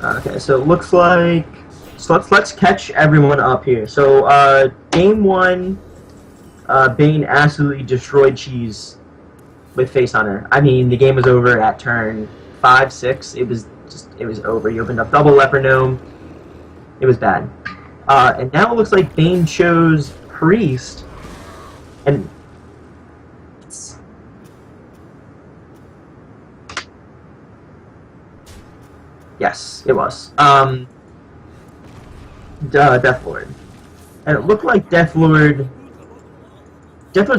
Okay, so it looks like let's catch everyone up here. So game one, Bane absolutely destroyed Cheese with Face Hunter. I mean, the game was over at turn 5, 6. It was over. He opened up double Leper Gnome. It was bad. And now it looks like Bane chose Priest, and yes, it was. Deathlord. And it looked like Deathlord's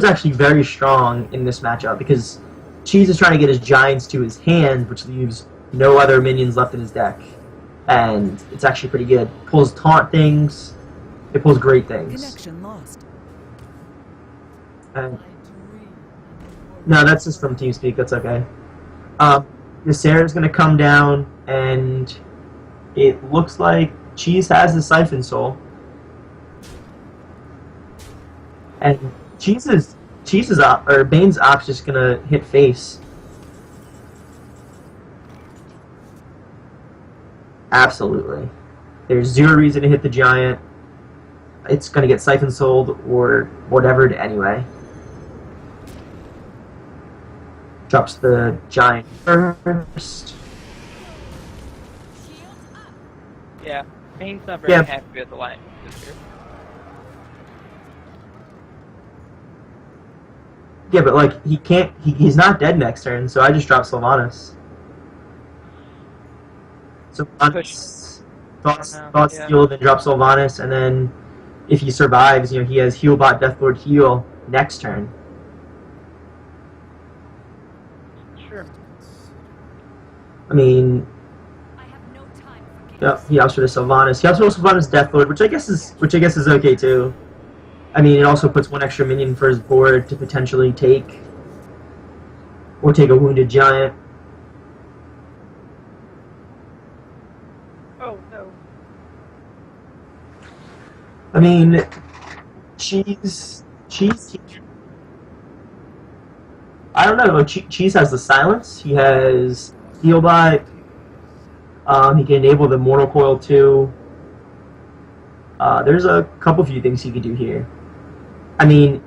actually very strong in this matchup because Cheese is trying to get his Giants to his hand, which leaves no other minions left in his deck. And it's actually pretty good. It pulls taunt things. It pulls great things. Connection lost. No, that's just from TeamSpeak. That's okay. Ysera's going to come down, and it looks like Cheese has the Siphon Soul. And Bane's op's just going to hit face. Absolutely. There's zero reason to hit the Giant. It's going to get Siphon Souled or whatever anyway. Drops the Giant first. Yeah, Bane's not very happy with the line this year. Yeah, but like he's not dead next turn, so I just drop Sylvanas. So thoughts heal, then drop Sylvanas, and then if he survives, he has Healbot, Deathlord heal next turn. Sure. I mean, yeah, he also for the Sylvanas. He also for Sylvanas Deathlord, which I guess is okay too. I mean, it also puts one extra minion for his board to potentially take a wounded Giant. Oh no. I mean, Cheese. I don't know. Cheese has the Silence. He has Healbot. He can enable the Mortal Coil too. There's a few things he could do here. I mean,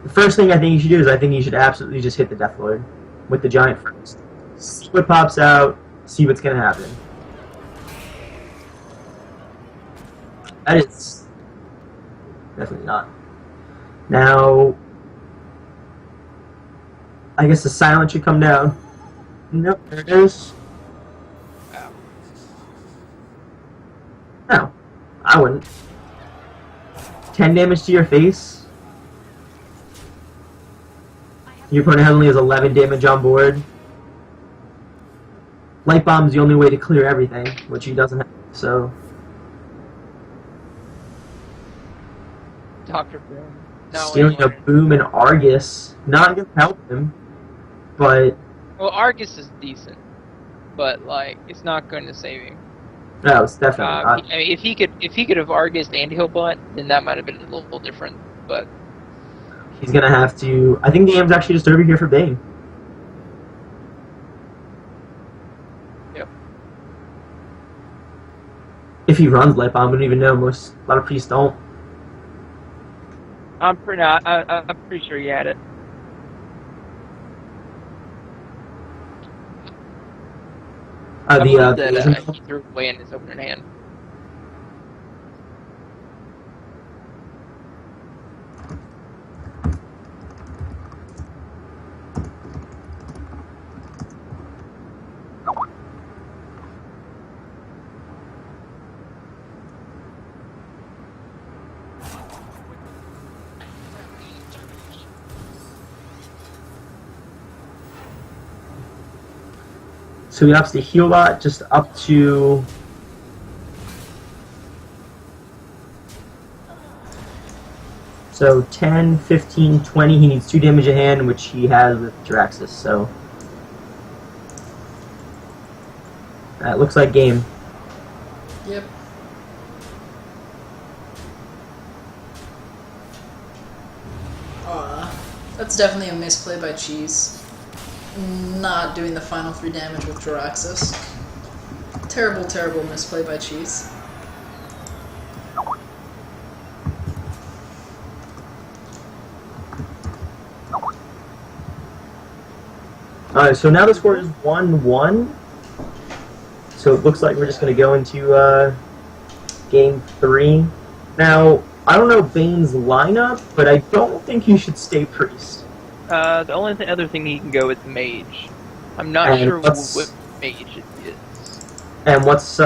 the first thing I think you should do is I think you should absolutely just hit the Deathlord with the Giant first. See what pops out. See what's gonna happen. That is definitely not. Now, I guess the Silence should come down. Nope, there it is. No, I wouldn't. 10 damage to your face. Your opponent only has 11 damage on board. Light Bomb's the only way to clear everything, which he doesn't have, so... Dr. Boom. No, Stealing a Boom and Argus. Not gonna help him, but... Well, Argus is decent, but, like, it's not going to save him. No, it's definitely not. I mean, if he could have Argus and Healbot, then that might have been a little different, but... He's gonna have to... I think the game's actually just over here for Bane. Yep. If he runs Light Bomb, I don't even know. A lot of priests don't. I'm pretty sure he had it. He threw away in his opening hand. So he ups the Healbot just up to... So 10, 15, 20, he needs 2 damage a hand, which he has with Jiraxis, so... That looks like game. Yep. That's definitely a misplay by Cheese. Not doing the final 3 damage with Jiraxis. Terrible, terrible misplay by Cheese. Alright, so now the score is 1-1. So it looks like we're just going to go into game 3. Now, I don't know Bane's lineup, but I don't think he should stay Priest. The only other thing he can go is Mage. I'm not sure what Mage it is. And what's Cheese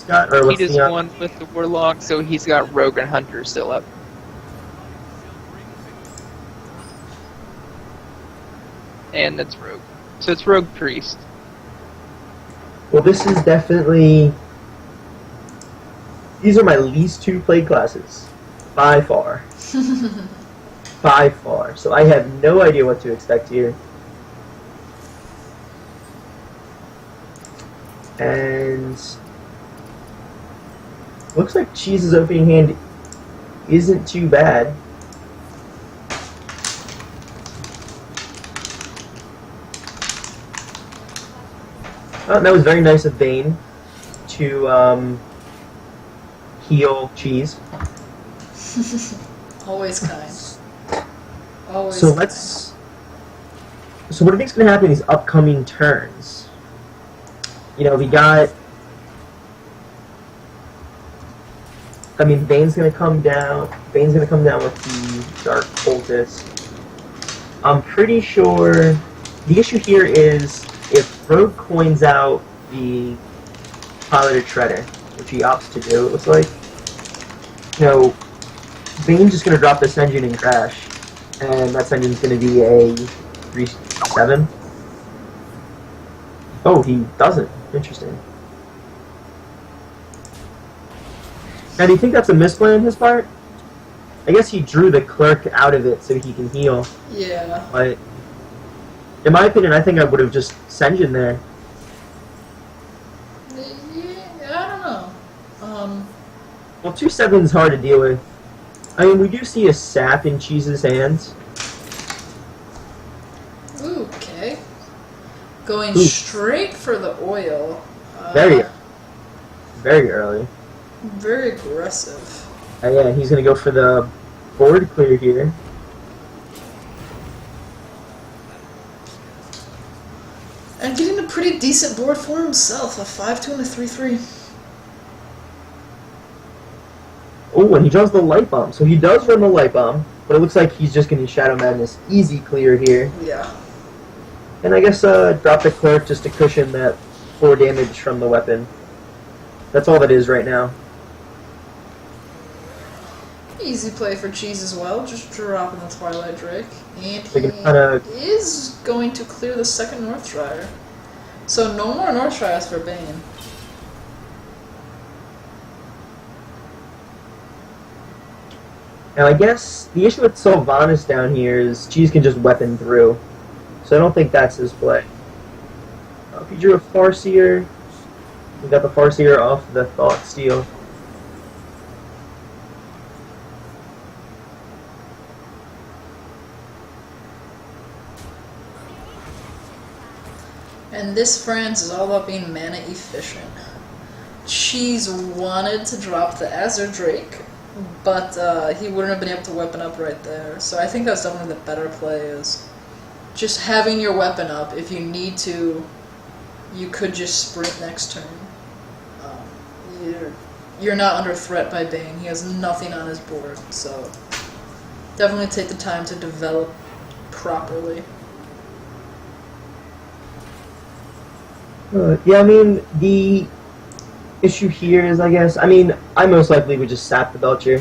got? Or He what's just the, won with the Warlock, so he's got Rogue and Hunter still up. And that's Rogue. So it's Rogue Priest. Well, this is definitely... These are my least 2 played classes. By far. By far. So I have no idea what to expect here. And... Looks like Cheese's opening hand isn't too bad. Oh, that was very nice of Bane to heal Cheese. Always kind. Always So kind. let's... So what do you think's going to happen in these upcoming turns? You know, we got... I mean, Bane's going to come down. Bane's going to come down with the Dark Poultice. I'm pretty sure... The issue here is if Rogue coins out the Piloted Shredder, which he opts to do, it looks like, you know, Bane's just going to drop this engine and crash. And that engine's going to be a 3-7. Oh, he doesn't. Interesting. Now, do you think that's a misplay on his part? I guess he drew the clerk out of it so he can heal. Yeah. But, in my opinion, I think I would have just Senjin there. Yeah, I don't know. Well, 2-7 is hard to deal with. I mean, we do see a sap in Cheese's hands. Okay. Going Ooh. straight for the oil. Very early. Very aggressive. Yeah, he's going to go for the board clear here. And getting a pretty decent board for himself. A 5-2 and a 3-3. Oh, and he draws the Light Bomb. So he does run the Light Bomb, but it looks like he's just going to Shadow Madness easy clear here. Yeah. And I guess drop the Clerk just to cushion that 4 damage from the weapon. That's all that is right now. Easy play for Cheese as well, just dropping the Twilight Drake. And So he you can kinda... is going to clear the second Northshire. So no more Northshires for Bane. Now I guess the issue with Sylvanas down here is Cheese can just weapon through. So I don't think that's his play. If he drew a Farseer, we got the Farseer off the Thought Steal. And this, friends, is all about being mana efficient. Cheese wanted to drop the Azure Drake, but he wouldn't have been able to weapon up right there. So I think that's definitely the better play, is just having your weapon up. If you need to, you could just sprint next turn. You're not under threat by Bane. He has nothing on his board, so definitely take the time to develop properly. Yeah, I mean, the issue here is, I mean, I most likely would just sap the Belcher.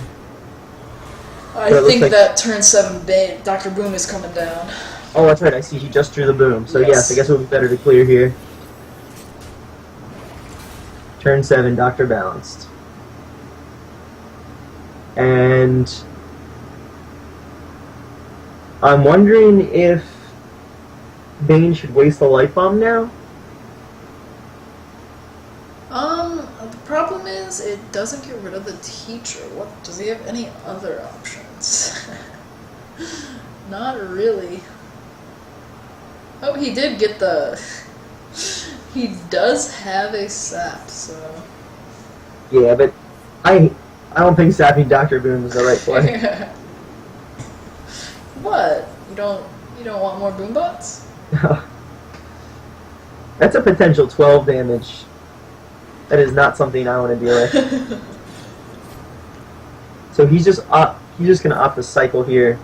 I So it looks think like- that turn 7 Bane, Dr. Boom is coming down. Oh, that's right, I see he just drew the boom. So Yes. yes, I guess it would be better to clear here. Turn 7, Dr. Balanced. And I'm wondering if Bane should waste the Light Bomb now? The problem is, it doesn't get rid of the teacher. What, does he have any other options? Not really. Oh, he did get the... He does have a sap, so... Yeah, but I don't think sapping Dr. Boom is the right play. What? You don't want more boombots? That's a potential 12 damage. That is not something I want to deal with. So he's just gonna opt the cycle here,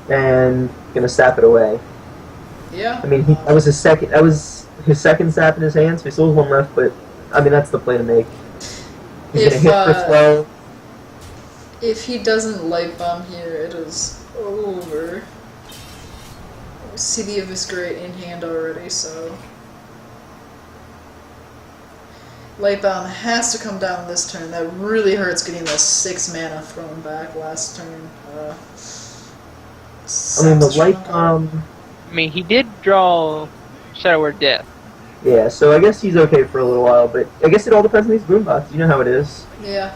and gonna sap it away. Yeah. I mean, that was his second. That was his second sap in his hands. So he still has one left, but I mean that's the play to make. He's gonna hit for 12. If he doesn't light bomb here, it is over. I see the Eviscerate in hand already, so light bomb has to come down this turn. That really hurts getting the 6 mana thrown back last turn. I mean, the light bomb. I mean, he did draw Shadow Word Death. Yeah, so I guess he's okay for a little while, but I guess it all depends on these boombots. You know how it is. Yeah.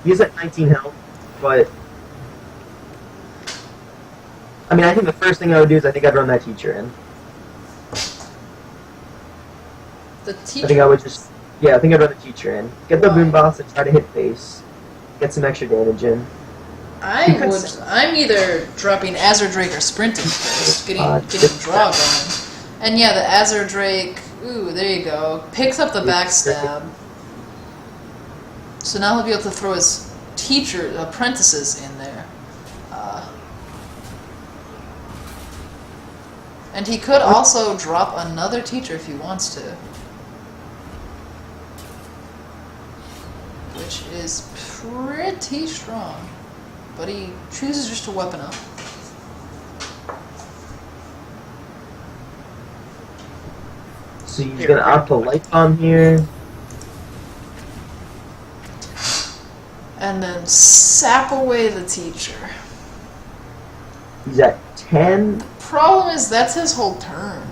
He's at 19 health, but I mean, I think the first thing I would do is I think I'd run that teacher in. The teacher. I think I would just, yeah, I think I'd run the teacher in. Get the boombots and try to hit face. Get some extra damage in. I'm either dropping Azure Drake or sprinting first, getting draw going. And yeah, the Azure Drake, ooh, there you go. Picks up the backstab. So now he'll be able to throw his apprentices in there. And he could also drop another teacher if he wants to. Which is pretty strong. But he chooses just to weapon up. So he's gonna opt to light bomb here. And then sap away the teacher. He's at 10. Problem is, that's his whole turn.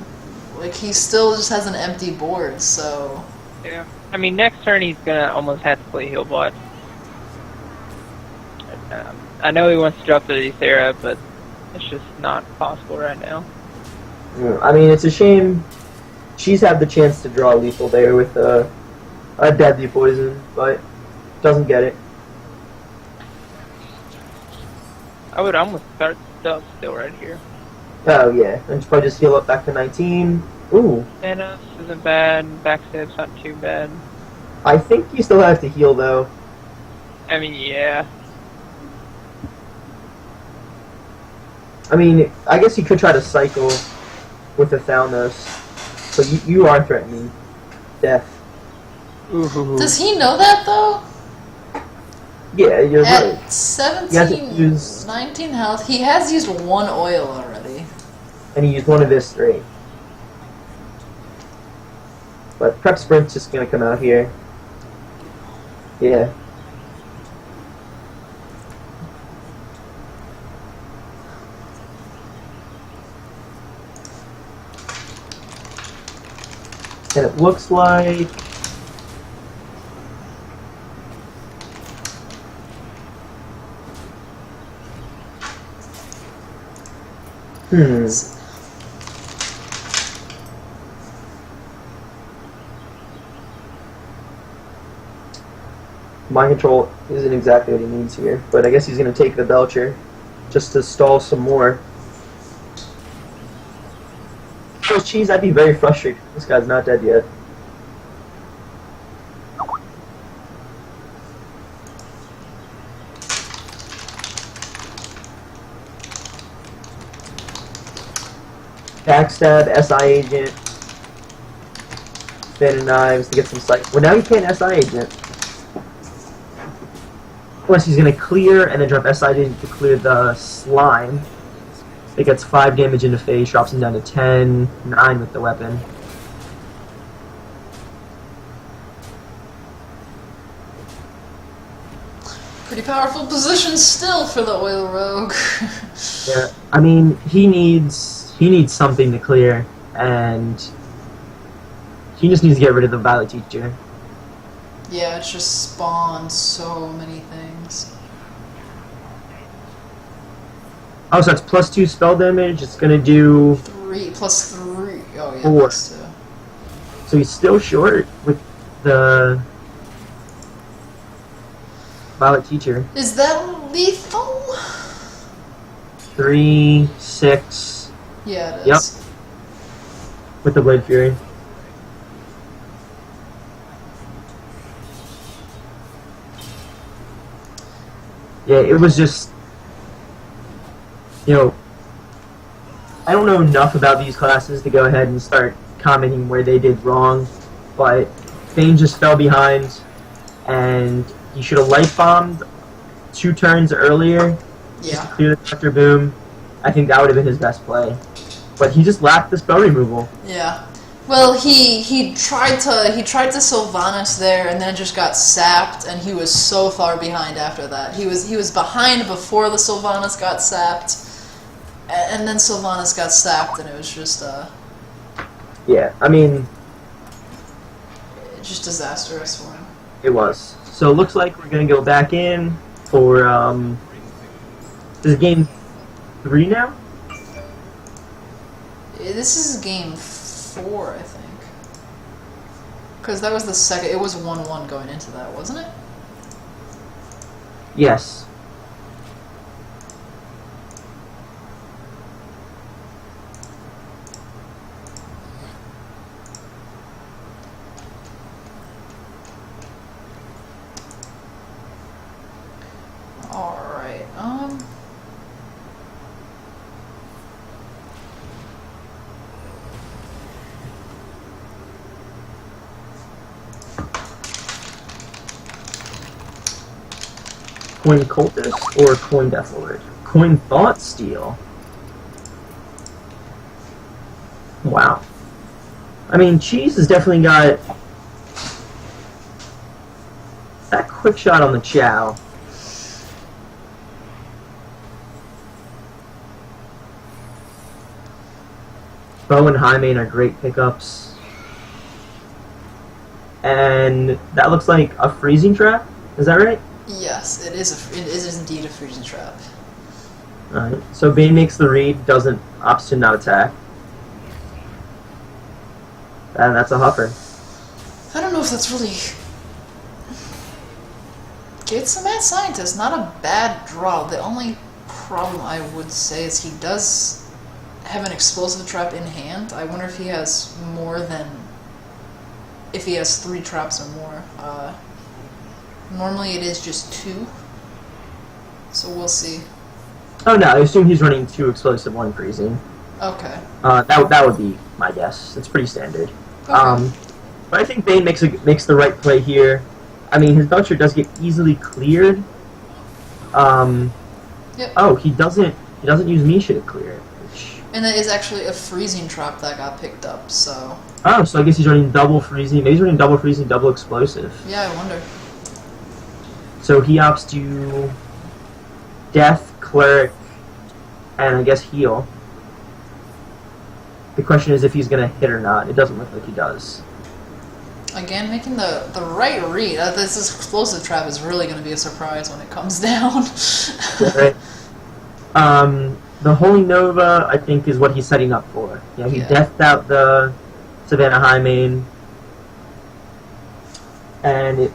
Like, he still just has an empty board, so... Yeah. I mean, next turn he's gonna almost have to play Healbot. I know he wants to drop the Ethera, but it's just not possible right now. I mean, it's a shame. She's had the chance to draw lethal there with a deadly poison, but doesn't get it. I would almost start stuff still right here. Oh yeah, and probably just heal up back to 19. Ooh. Thanos isn't bad, Backstab's not too bad. I think you still have to heal though. I mean, yeah. I mean, I guess you could try to cycle with the Thanos, but you are threatening death. Ooh. Does he know that, though? Yeah, you're At right. 17, 19 health, he has used 1 oil already. And he used one of this straight. But Prep Sprint's just gonna come out here. Yeah. And it looks like... Mind control isn't exactly what he needs here, but I guess he's going to take the Belcher just to stall some more. Oh, cheese, I'd be very frustrated. This guy's not dead yet. Backstab, SI agent, Fan of Knives to get some sight. Well, now he can't SI agent. Unless he's going to clear and then drop SI agent to clear the slime. It gets 5 damage into face, drops him down to 10, 9 with the weapon. Pretty powerful position still for the Oil Rogue. Yeah, I mean, he needs something to clear, and he just needs to get rid of the Violet Teacher. Yeah, it's just spawned so many things. Oh, so it's +2 spell damage. It's gonna do 3 plus 3. Oh yeah, 4. +2. So he's still short with the Violet Teacher. Is that lethal? 3, 6. Yeah, it is. Yep. With the Blade Fury. Yeah, it was just, you know, I don't know enough about these classes to go ahead and start commenting where they did wrong, but Bane just fell behind, and he should have light bombed 2 turns earlier just to clear the Dr. Boom. I think that would have been his best play, but he just lacked the spell removal. Yeah. Well, he tried to Sylvanas there, and then just got sapped, and he was so far behind after that. He was behind before the Sylvanas got sapped, and then Sylvanas got sapped, and it was just Yeah, I mean, just disastrous for him. it was. So it looks like we're gonna go back in for this is game 3 now. This is game 4, I think. Because that was the second. It was 1-1 going into that, wasn't it? Yes. Alright, Coin Cultist or Coin Death Lord? Coin Thought Steal. Wow. I mean, Cheese has definitely got that quick shot on the Chow. Bow and High Main are great pickups. And that looks like a freezing trap. Is that right? yes, it is indeed a freezing trap. Alright. So Bane makes the read, opts to not attack. And that's a huffer. I don't know if that's really... It's a Mad Scientist, not a bad draw. The only problem I would say is he does have an explosive trap in hand. I wonder if he has more than... if he has 3 traps or more. Normally it is just 2. So we'll see. Oh no, I assume he's running 2 explosive, 1 freezing. Okay. That would be my guess. It's pretty standard. Okay. But I think Bane makes the right play here. I mean, his Belcher does get easily cleared. Yep. Oh, he doesn't use Misha to clear it. And that is actually a freezing trap that got picked up, so... Oh, so I guess he's running double freezing. Maybe he's running double freezing, double explosive. Yeah, I wonder. So he opts to Death, Cleric, and I guess Heal. The question is if he's going to hit or not. It doesn't look like he does. Again, making the right read. This explosive trap is really going to be a surprise when it comes down. Right. The Holy Nova, I think, is what he's setting up for. Yeah, he deathed out the Savannah High Main. And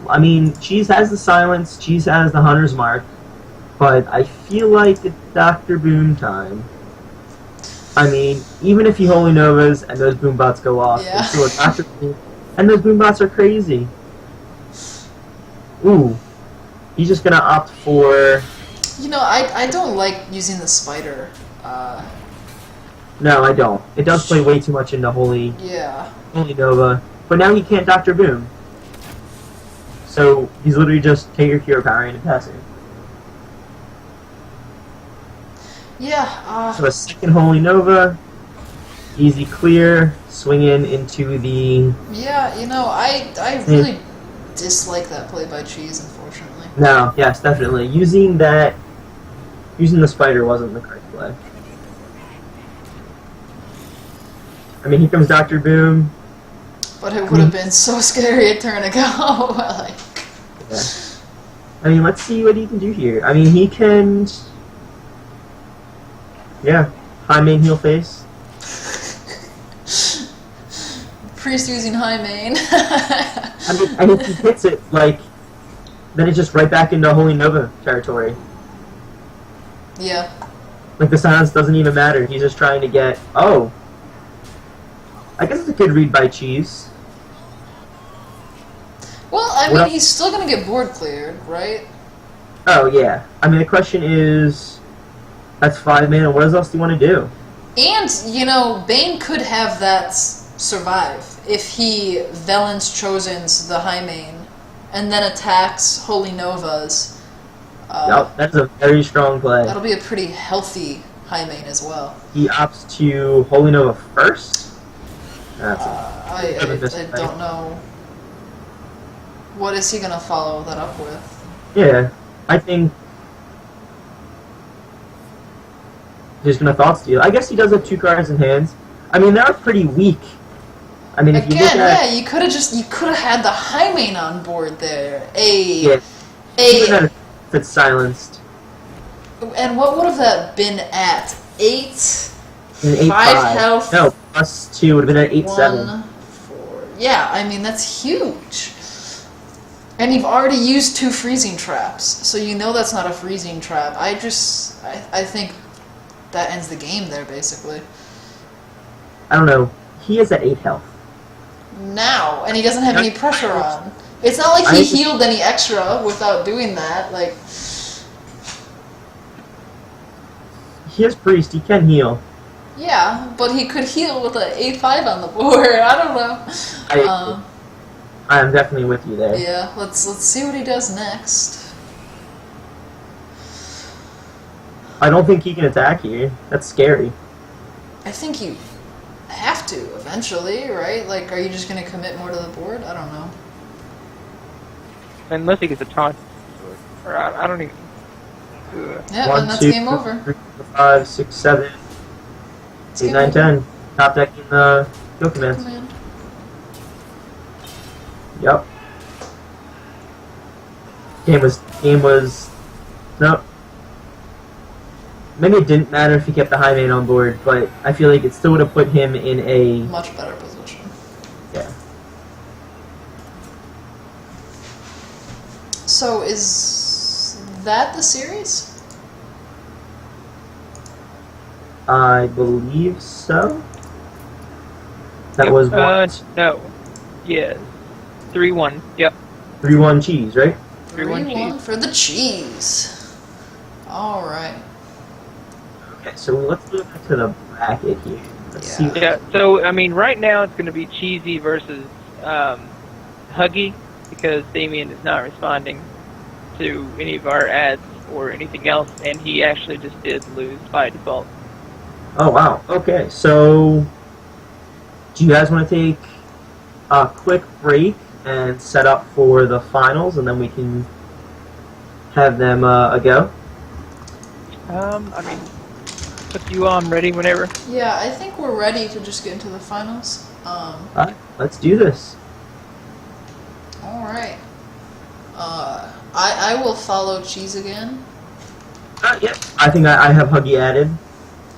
I mean, Cheese has the Silence, Cheese has the Hunter's Mark, but I feel like it's Dr. Boom time. I mean, even if he Holy Novas and those boom bots go off, it's still a Dr. Boom, and those boom bots are crazy. Ooh. He's just gonna opt for... You know, I don't like using the spider. No, I don't. It does play way too much into Holy Nova. But now he can't Dr. Boom. So he's literally just take your Cure Power and passing. Yeah, So a second Holy Nova, easy clear, swing into the... Yeah, you know, I really dislike that play by Cheese, unfortunately. No, yes, definitely. Using the spider wasn't the correct play. I mean, here comes Dr. Boom. But it would have been so scary a turn ago. Like... Yeah. I mean, let's see what he can do here. I mean, he can... Yeah, high main heel face. Priest using high main. I mean, and if he hits it, like, then it's just right back into Holy Nova territory. Yeah. Like, the silence doesn't even matter. He's just trying to get... Oh. I guess it's a good read by Cheese. Well, I mean, he's still going to get board cleared, right? Oh, yeah. I mean, the question is... That's 5 mana. What else do you want to do? And, you know, Bane could have that survive if he Velen's Chosen's the high main and then attacks Holy Novas. Yep, that's a very strong play. That'll be a pretty healthy high main as well. He opts to Holy Nova first? That's I don't know. What is he going to follow that up with? Yeah, I think he's going to Thought Steal. I guess he does have 2 cards in hands. I mean, they're pretty weak. I mean, if you look at... you could have had the high main on board there. If it's silenced. And what would have that been at? 8? 8-5 health. No, +2 would have been at 8-7. 1, 4. Yeah, I mean, that's huge. And you've already used 2 freezing traps, so you know that's not a freezing trap. I think that ends the game there, basically. I don't know. He is at 8 health. Now, and he doesn't have any pressure on. It's not like he healed any extra without doing that. Like, he has Priest. He can heal. yeah, but he could heal with an 8-5 on the board. I don't know. I am definitely with you there. Yeah, let's see what he does next. I don't think he can attack here. That's scary. I think you have to eventually, right? Like, are you just going to commit more to the board? I don't know. Unless he gets a taunt. Or I don't even... Yeah, 1, and that's 2, game over. 3, 4, 5, 6, 7, 8, 9, 10. Top decking the kill commands. Yep. Game was... Nope. Maybe it didn't matter if he kept the high main on board, but I feel like it still would have put him in a... much better position. Yeah. So, is that the series? I believe so. That was what? No. Yeah. 3-1. Yep. 3-1 Cheese, right? 3-1 Cheese. For the cheese. Alright. Okay, so let's go back to the bracket here. Let's see. Yeah, so, I mean, right now it's going to be Cheesy versus Huggy, because Damien is not responding to any of our ads or anything else, and he actually just did lose by default. Oh, wow. Okay, so do you guys want to take a quick break and set up for the finals, and then we can have them a go? I mean, up to you all, I'm ready whenever. Yeah, I think we're ready to just get into the finals. Alright, let's do this. Alright. I will follow Cheese again. Yeah. I think I have Huggy added.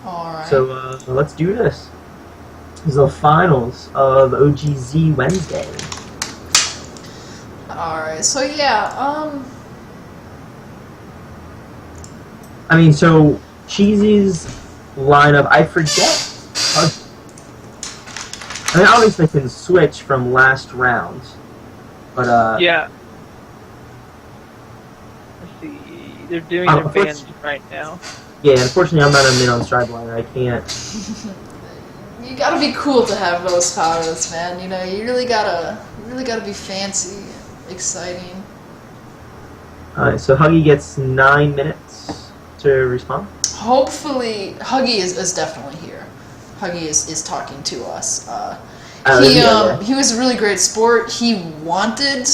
Alright. So let's do this. This is the finals of OGZ Wednesday. Alright, so yeah, I mean, so Cheesy's lineup, I forget. I mean, obviously they can switch from last round, but Yeah. Let's see. They're doing their bands right now. Yeah, unfortunately I'm not a min on Strideline. I can't. you gotta be cool to have those powers, man. You know, you really gotta be fancy, exciting. Alright, so Huggy gets 9 minutes to respond. Hopefully, Huggy is definitely here. Huggy is talking to us. He was a really great sport. He wanted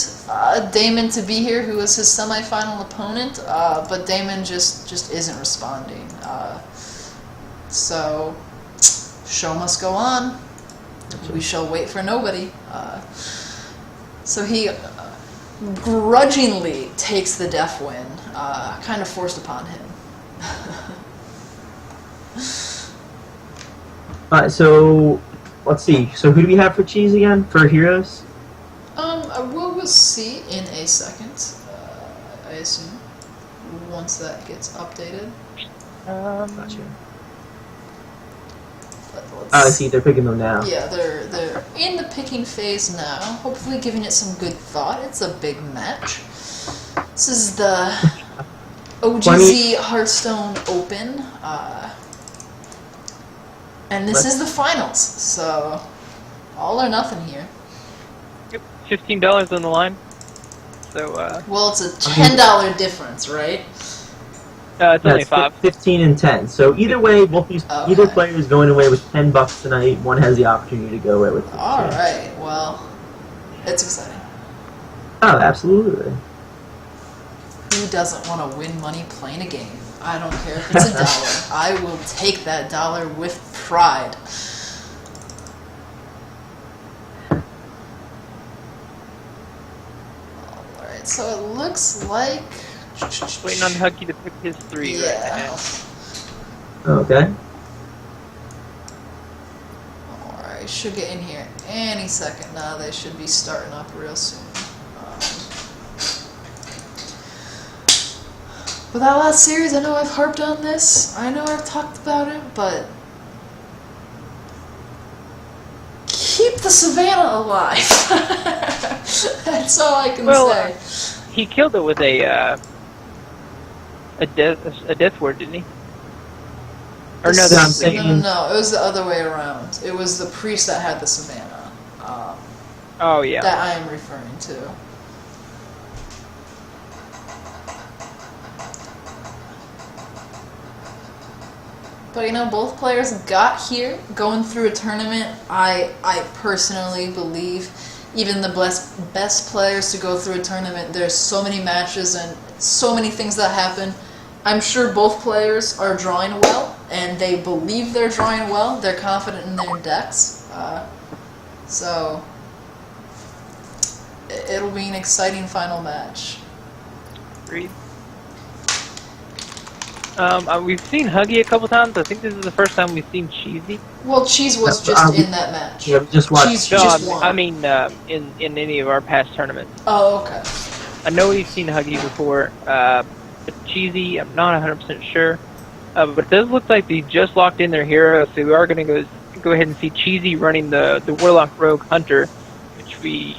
Damon to be here, who was his semifinal opponent, but Damon just isn't responding. So, show must go on. We shall wait for nobody. So he grudgingly takes the death win, kind of forced upon him. Alright, so let's see. So who do we have for cheese again? For heroes? We'll see in a second. I assume once that gets updated. Gotcha. Let's I see. They're picking them now. Yeah, they're in the picking phase now. Hopefully, giving it some good thought. It's a big match. This is the OGZ Hearthstone Open, and this is the finals. So all or nothing here. Yep, $15 on the line. So Well, it's a $10 difference, right? it's only 5. 15 and 10. So either way, either player is going away with $10 tonight. One has the opportunity to go away with 15. All right. Well, it's exciting. Oh, absolutely. Who doesn't want to win money playing a game? I don't care if it's $1. I will take that dollar with pride. Alright, so it looks like... Waiting on Huggy to pick his 3 right now. Okay. Alright, should get in here any second now. They should be starting up real soon. But that last series, I know I've harped on this. I know I've talked about it, but... keep the Savannah alive! That's all I can say. He killed it with a death word, didn't he? Or no, that's No, it was the other way around. It was the priest that had the Savannah. Oh, yeah. That I am referring to. But you know, both players got here, going through a tournament. I personally believe even the best players to go through a tournament, there's so many matches and so many things that happen. I'm sure both players are drawing well, and they believe they're drawing well. They're confident in their decks. So it'll be an exciting final match. Agreed. We've seen Huggy a couple times. I think this is the first time we've seen Cheesy. Well, Cheese was just in that match. Yeah, we just watched. Cheese No, just won. I mean, in any of our past tournaments. Oh, okay. I know we've seen Huggy before, but Cheesy, I'm not 100% sure. But it does look like they just locked in their hero, so we are going to go ahead and see Cheesy running the Warlock Rogue Hunter, which we...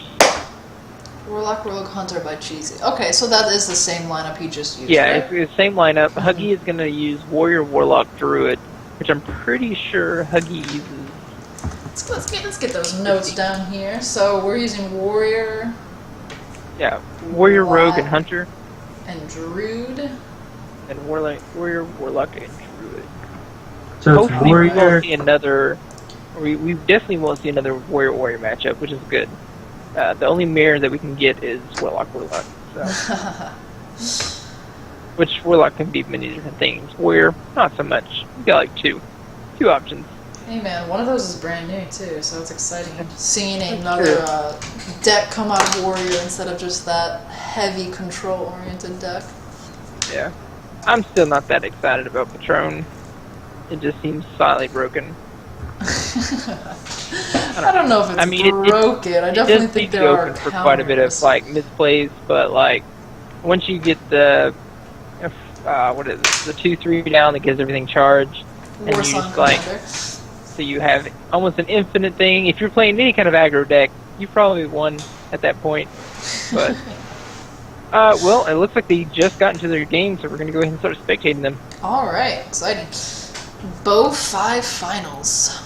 Warlock Rogue Hunter by Cheesy. Okay, so that is the same lineup he just used. Yeah, right? it's the same lineup. Huggy is going to use Warrior Warlock Druid, which I'm pretty sure Huggy uses. Let's get those notes down here. So we're using Warrior. Yeah, Warrior Rogue and Hunter. And Druid. And Warrior Warlock and Druid. So it's Hopefully we Warrior. won't see another. We definitely won't see another Warrior matchup, which is good. The only mirror that we can get is Warlock. So. Which Warlock can be many different things. Warrior, not so much. We got like two options. Hey man, one of those is brand new too, so it's exciting seeing another deck come out of Warrior instead of just that heavy control-oriented deck. Yeah, I'm still not that excited about Patron. It just seems slightly broken. I don't know if it's broken. I definitely think there are counters for quite a bit of like misplays, but like once you get the what is it, the 2/3 down that gives everything charged, and you just like so you have almost an infinite thing. If you're playing any kind of aggro deck, you probably won at that point. But well, it looks like they just got into their game, so we're gonna go ahead and start spectating them. All right, exciting. Bow 5 finals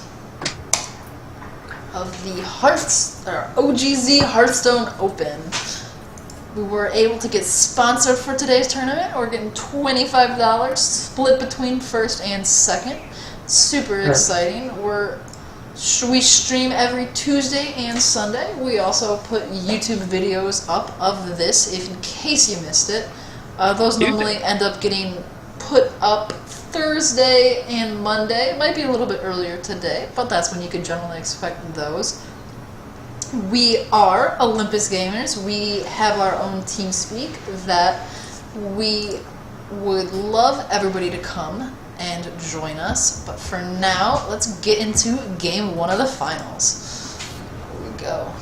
of the OGZ Hearthstone Open. We were able to get sponsored for today's tournament. We're getting $25 split between first and second. Super exciting. We stream every Tuesday and Sunday. We also put YouTube videos up of this if in case you missed it. Those normally end up getting put up Thursday and Monday. It might be a little bit earlier today, but that's when you could generally expect those. We are Olympus Gamers. We have our own TeamSpeak that we would love everybody to come and join us. But for now, let's get into game 1 of the finals. Here we go.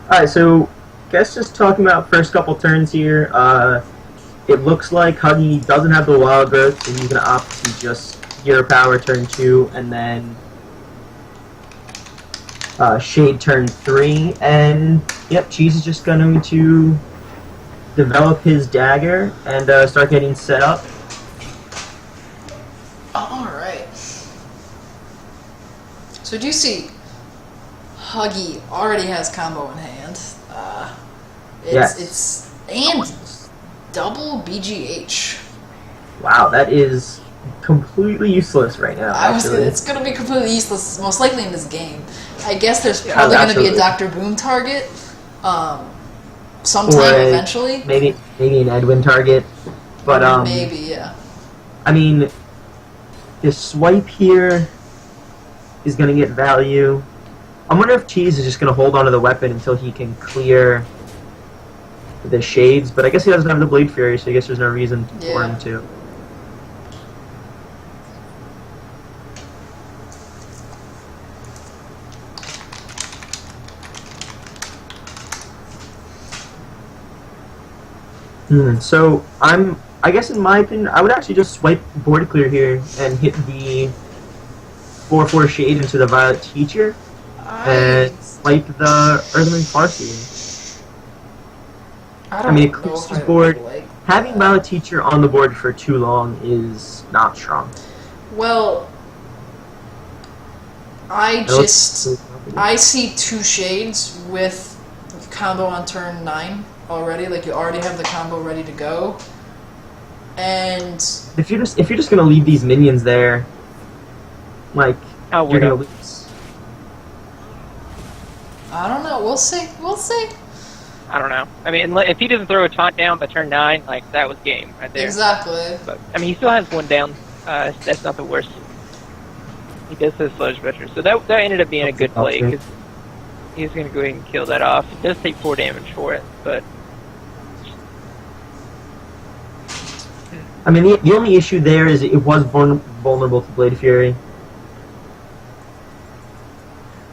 Alright, so guess just talking about first couple turns here. It looks like Huggy doesn't have the wild growth, so he's gonna opt to just hero power turn 2 and then shade turn 3. And yep, Cheese is just going to develop his dagger and start getting set up. Alright. So do you see Huggy already has combo in hand. It's and double BGH. Wow, that is completely useless right now. It's going to be completely useless, most likely in this game. I guess there's probably going to be a Dr. Boom target sometime eventually. Maybe an Edwin target. But maybe, yeah. I mean, this swipe here is going to get value. I wonder if Cheese is just going to hold onto the weapon until he can clear the shades, but I guess he doesn't have the Blade Fury, so I guess there's no reason for him to. So I guess in my opinion, I would actually just swipe board clear here and hit the 4/4 shade into the Violet Teacher and swipe the Earthling Farseer. I mean, it clears his board. Having Violet Teacher on the board for too long is not strong. Well, I see 2 shades with combo on turn 9 already. Like, you already have the combo ready to go. And if you're just gonna leave these minions there, like, you're gonna lose. I don't know. We'll see. We'll see. I don't know. I mean, if he doesn't throw a taunt down by turn 9, like, that was game right there. Exactly. But I mean, he still has 1 down. That's not the worst. He does have Sludge Butcher, so that ended up being a good play because he's going to go ahead and kill that off. He does take 4 damage for it, but I mean, the only issue there is it was vulnerable to Blade Fury.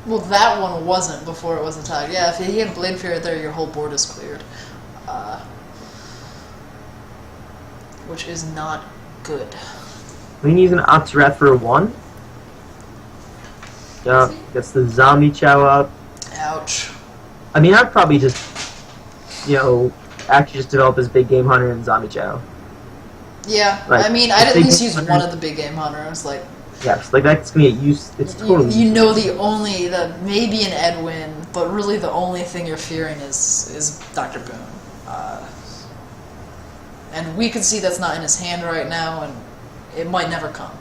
Well, that one wasn't before it was attacked. Yeah, if he had Blade Fury there, your whole board is cleared. Which is not good. I mean, he's going to opt to Wrath for 1. Yeah, gets the Zombie Chow up. Ouch. I mean, I'd probably just, actually just develop his Big Game Hunter and Zombie Chow. Yeah, like, I mean, I'd at least use one of the Big Game Hunters, like... Yeah, like that's gonna get used. It's totally. You know, maybe an Edwin, but really the only thing you're fearing is Dr. Boom, and we can see that's not in his hand right now, and it might never come.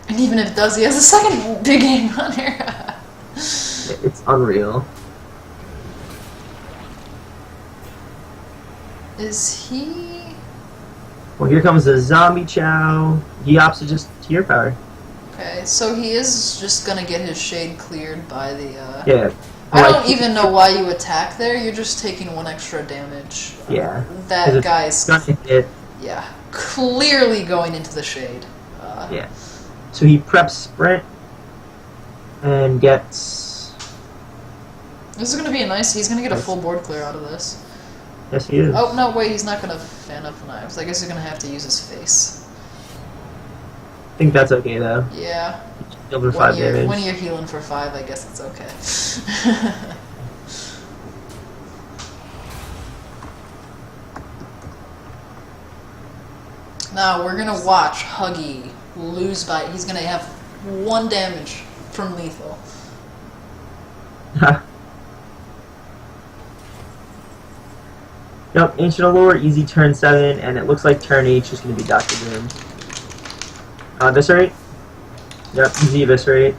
And even if it does, he has a second Big Game Hunter. It's unreal. Is he? Well, here comes the Zombie Chow. He opts to just tier power. Okay, so he is just gonna get his shade cleared by the. Yeah. I don't even know why you attack there. You're just taking 1 extra damage. Yeah. That guy's. Gonna hit. Yeah, clearly going into the shade. Yeah. So he preps sprint and gets. This is gonna be a nice. He's gonna get a full board clear out of this. Yes, he is. Oh, no, wait, he's not going to fan up knives. I guess he's going to have to use his face. I think that's okay, though. Yeah. Healed for 5 damage. When you're healing for 5, I guess it's okay. Now, we're going to watch Huggy lose by... He's going to have 1 damage from lethal. Nope, Ancient Allure, easy turn 7, and it looks like turn 8 is going to be Dr. Boom. Eviscerate? Yep, easy Eviscerate.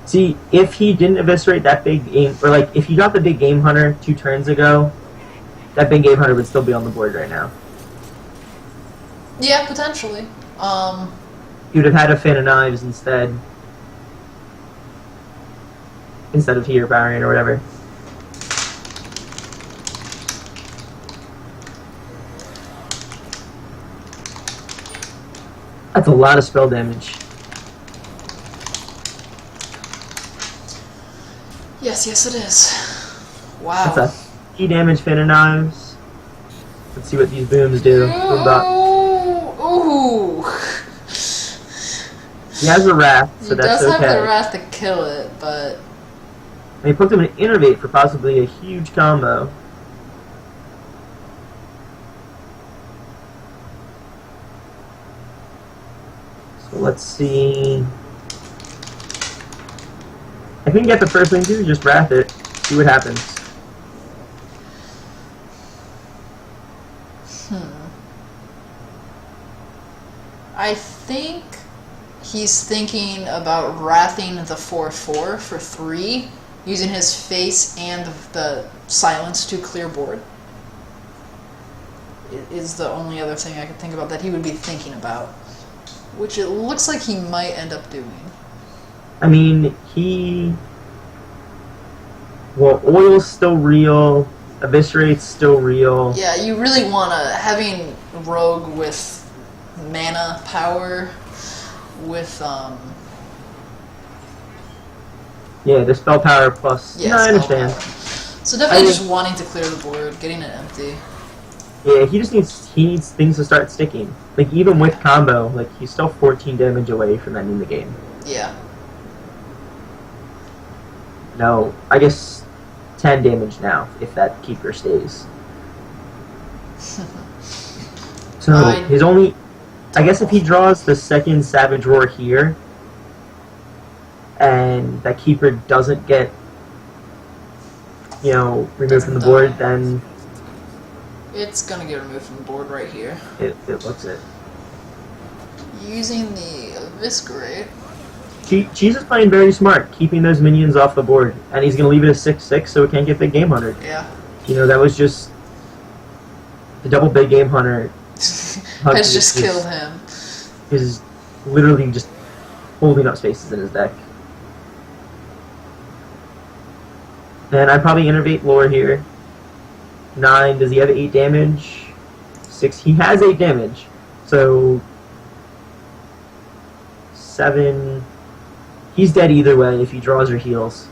See, if he didn't Eviscerate that big game, or like, if he got the Big Game Hunter 2 turns ago, that Big Game Hunter would still be on the board right now. Yeah, potentially. He would have had a Fan of Knives instead. instead of here powering or whatever. That's a lot of spell damage. Yes, yes, it is. Wow. That's a 50 damage Fin and Knives. Let's see what these booms do. Ooh. He has a Wrath, so He that's does okay. have the Wrath to kill it, but... And he puts him in Innervate for possibly a huge combo. So let's see. I think get the first thing to do, just Wrath it. See what happens. I think he's thinking about wrathing the 4/4 for 3, using his face and the silence to clear board. It is the only other thing I could think about that he would be thinking about, which it looks like he might end up doing. I mean, well, Oil's still real, Eviscerate's still real. Yeah, you really want to, having Rogue with mana power, with, Yeah, the spell power plus... yeah, no, I understand. power. So definitely just wanting to clear the board, getting it empty. Yeah, he needs things to start sticking. Like, even with combo, like, he's still 14 damage away from ending the game. Yeah. No, I guess 10 damage now, if that Keeper stays. So, his only... I guess if he draws the second Savage Roar here, and that Keeper doesn't get, removed from the board, then... It's gonna get removed from the board right here. It looks it. Using the Eviscerate. Cheese is playing very smart, keeping those minions off the board, and he's going to leave it as 6/6 so it can't get Big Game Hunter. Yeah. That was just... The double Big Game Hunter... has just killed him. Is literally just holding up spaces in his deck. And I'd probably innervate lore here. 9, does he have 8 damage? 6, he has 8 damage. So... 7... He's dead either way if he draws or heals.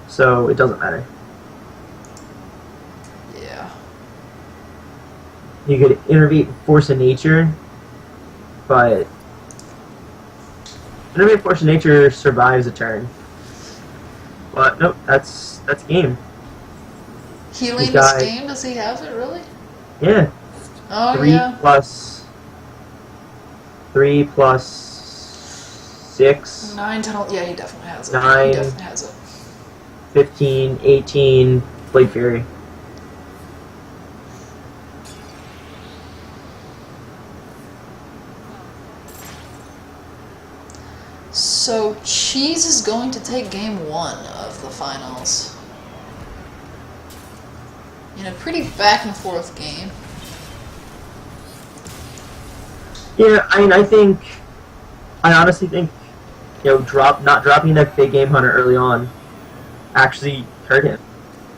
So it doesn't matter. Yeah. You could innervate Force of Nature, but innervate Force of Nature survives a turn. But nope, that's game. Healing this game? Does he have it really? Yeah. Oh 3 yeah. plus 6. 9, 10, yeah, he definitely has it. 9, he definitely has it. 15, 18, Blade Fury. So Cheese is going to take game 1 of the finals. In a pretty back and forth game. Yeah, I mean, I honestly think, not dropping that Big Game Hunter early on actually hurt him.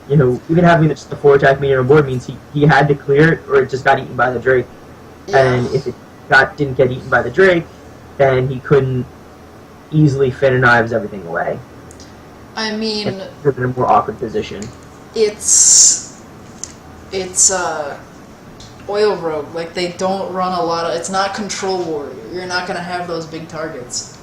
Even having just the 4-attack minion on board means he had to clear it or it just got eaten by the Drake. Yeah. And if it didn't get eaten by the Drake, then he couldn't easily Fin and Knives everything away. I mean... And put in a more awkward position. It's Oil Rogue. Like, they don't run a lot of... It's not Control Warrior. You're not going to have those big targets.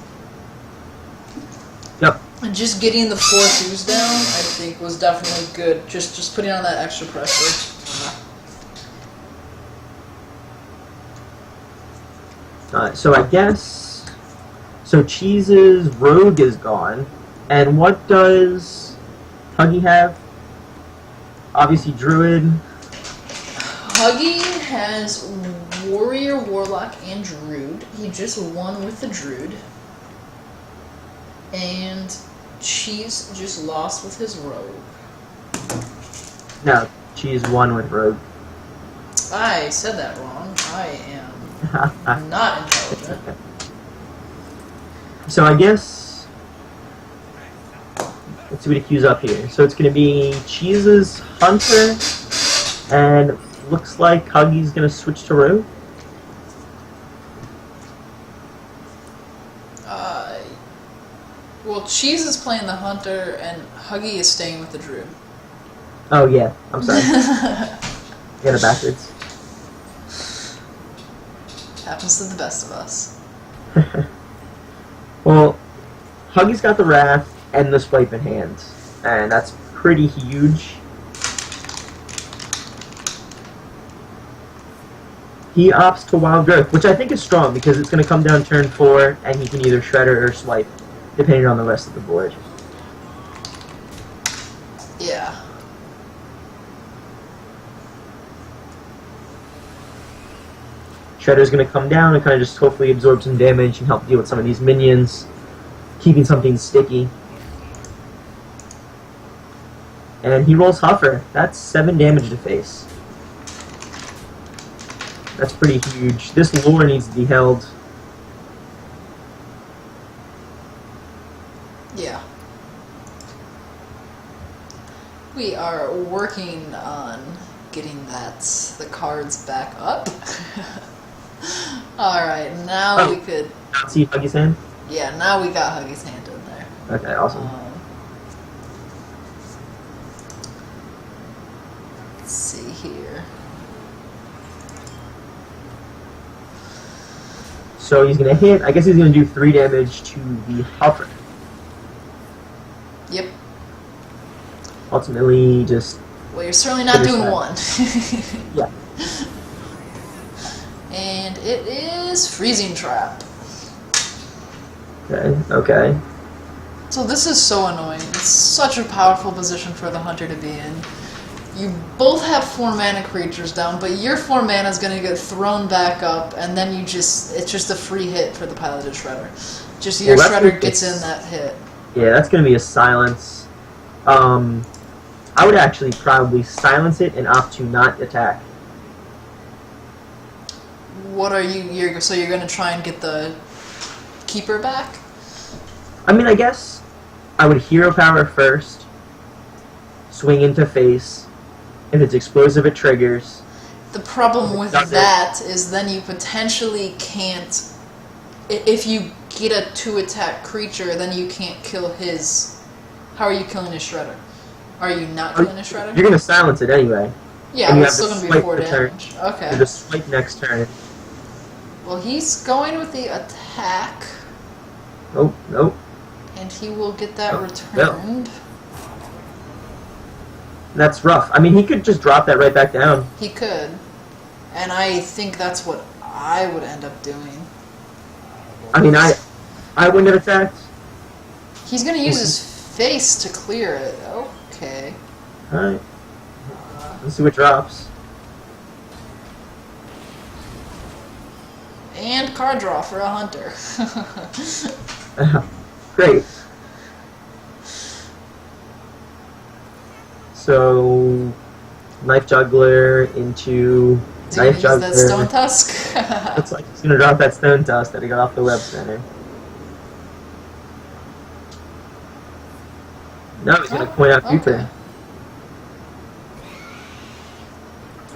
Yep. And just getting the 4/2s down, I think, was definitely good. Just putting on that extra pressure. So I guess... So Cheese's Rogue is gone. And what does Huggy have? Obviously Druid. Huggy has Warrior, Warlock, and Druid. He just won with the Druid. And Cheese just lost with his Rogue. No, Cheese won with Rogue. I said that wrong. I am not intelligent. So I guess see what he queues up here. So it's going to be Cheese's Hunter, and looks like Huggy's going to switch to Rue. Well, Cheese is playing the Hunter, and Huggy is staying with the Druid. Oh, yeah. I'm sorry. Get it backwards. Happens to the best of us. Well, Huggy's got the Wrath and the Swipe in hand, and that's pretty huge. He opts to Wild Growth, which I think is strong because it's going to come down turn 4, and he can either Shredder or Swipe, depending on the rest of the board. Yeah. Shredder's going to come down and kind of just hopefully absorb some damage and help deal with some of these minions, keeping something sticky. And he rolls Huffer. That's 7 damage to face. That's pretty huge. This lore needs to be held. Yeah. We are working on getting the cards back up. Alright, now we could... See Huggy's hand? Yeah, now we got Huggy's hand in there. Okay, awesome. Let's see here. So he's going to hit. I guess he's going to do 3 damage to the Huffer. Yep. Ultimately, just... Well, you're certainly not doing 1. Yeah. And it is Freezing Trap. Okay. So this is so annoying. It's such a powerful position for the Hunter to be in. You both have 4 mana creatures down, but your 4 mana is going to get thrown back up, and then it's just a free hit for the Piloted Shredder. Just your Shredder gets in that hit. Yeah, that's going to be a silence. I would actually probably silence it and opt to not attack. What are you... So you're going to try and get the Keeper back? I mean, I guess I would Hero Power first, swing into face. If it's explosive, it triggers. The problem with that is then you potentially can't... If you get a 2-attack creature, then you can't kill his... How are you killing his Shredder? Are you not killing his Shredder? You're going to silence it anyway. Yeah, but it's still going to be 4 damage. Okay. You just swipe next turn. Well, he's going with the attack. Nope. And he will get that returned. No. That's rough. I mean, he could just drop that right back down. He could. And I think that's what I would end up doing. I mean, I wouldn't have attacked. He's going to use his face to clear it. Okay. Alright. Let's see what drops. And card draw for a Hunter. Great. So, Knife Juggler into Knife Juggler. That Stone Tusk? Looks like he's gonna drop that Stone Tusk that he got off the web center. No, he's gonna point out future. Okay.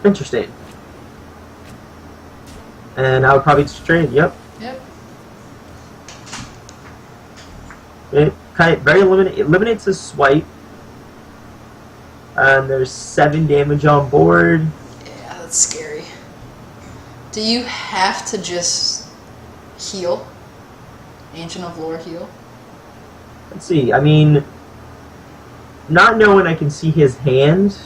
Interesting. And I would probably just trade. Yep. It kind of it eliminates his swipe. And there's 7 damage on board. Yeah, that's scary. Do you have to just heal? Ancient of Lore heal? Let's see. I mean, not knowing I can see his hand,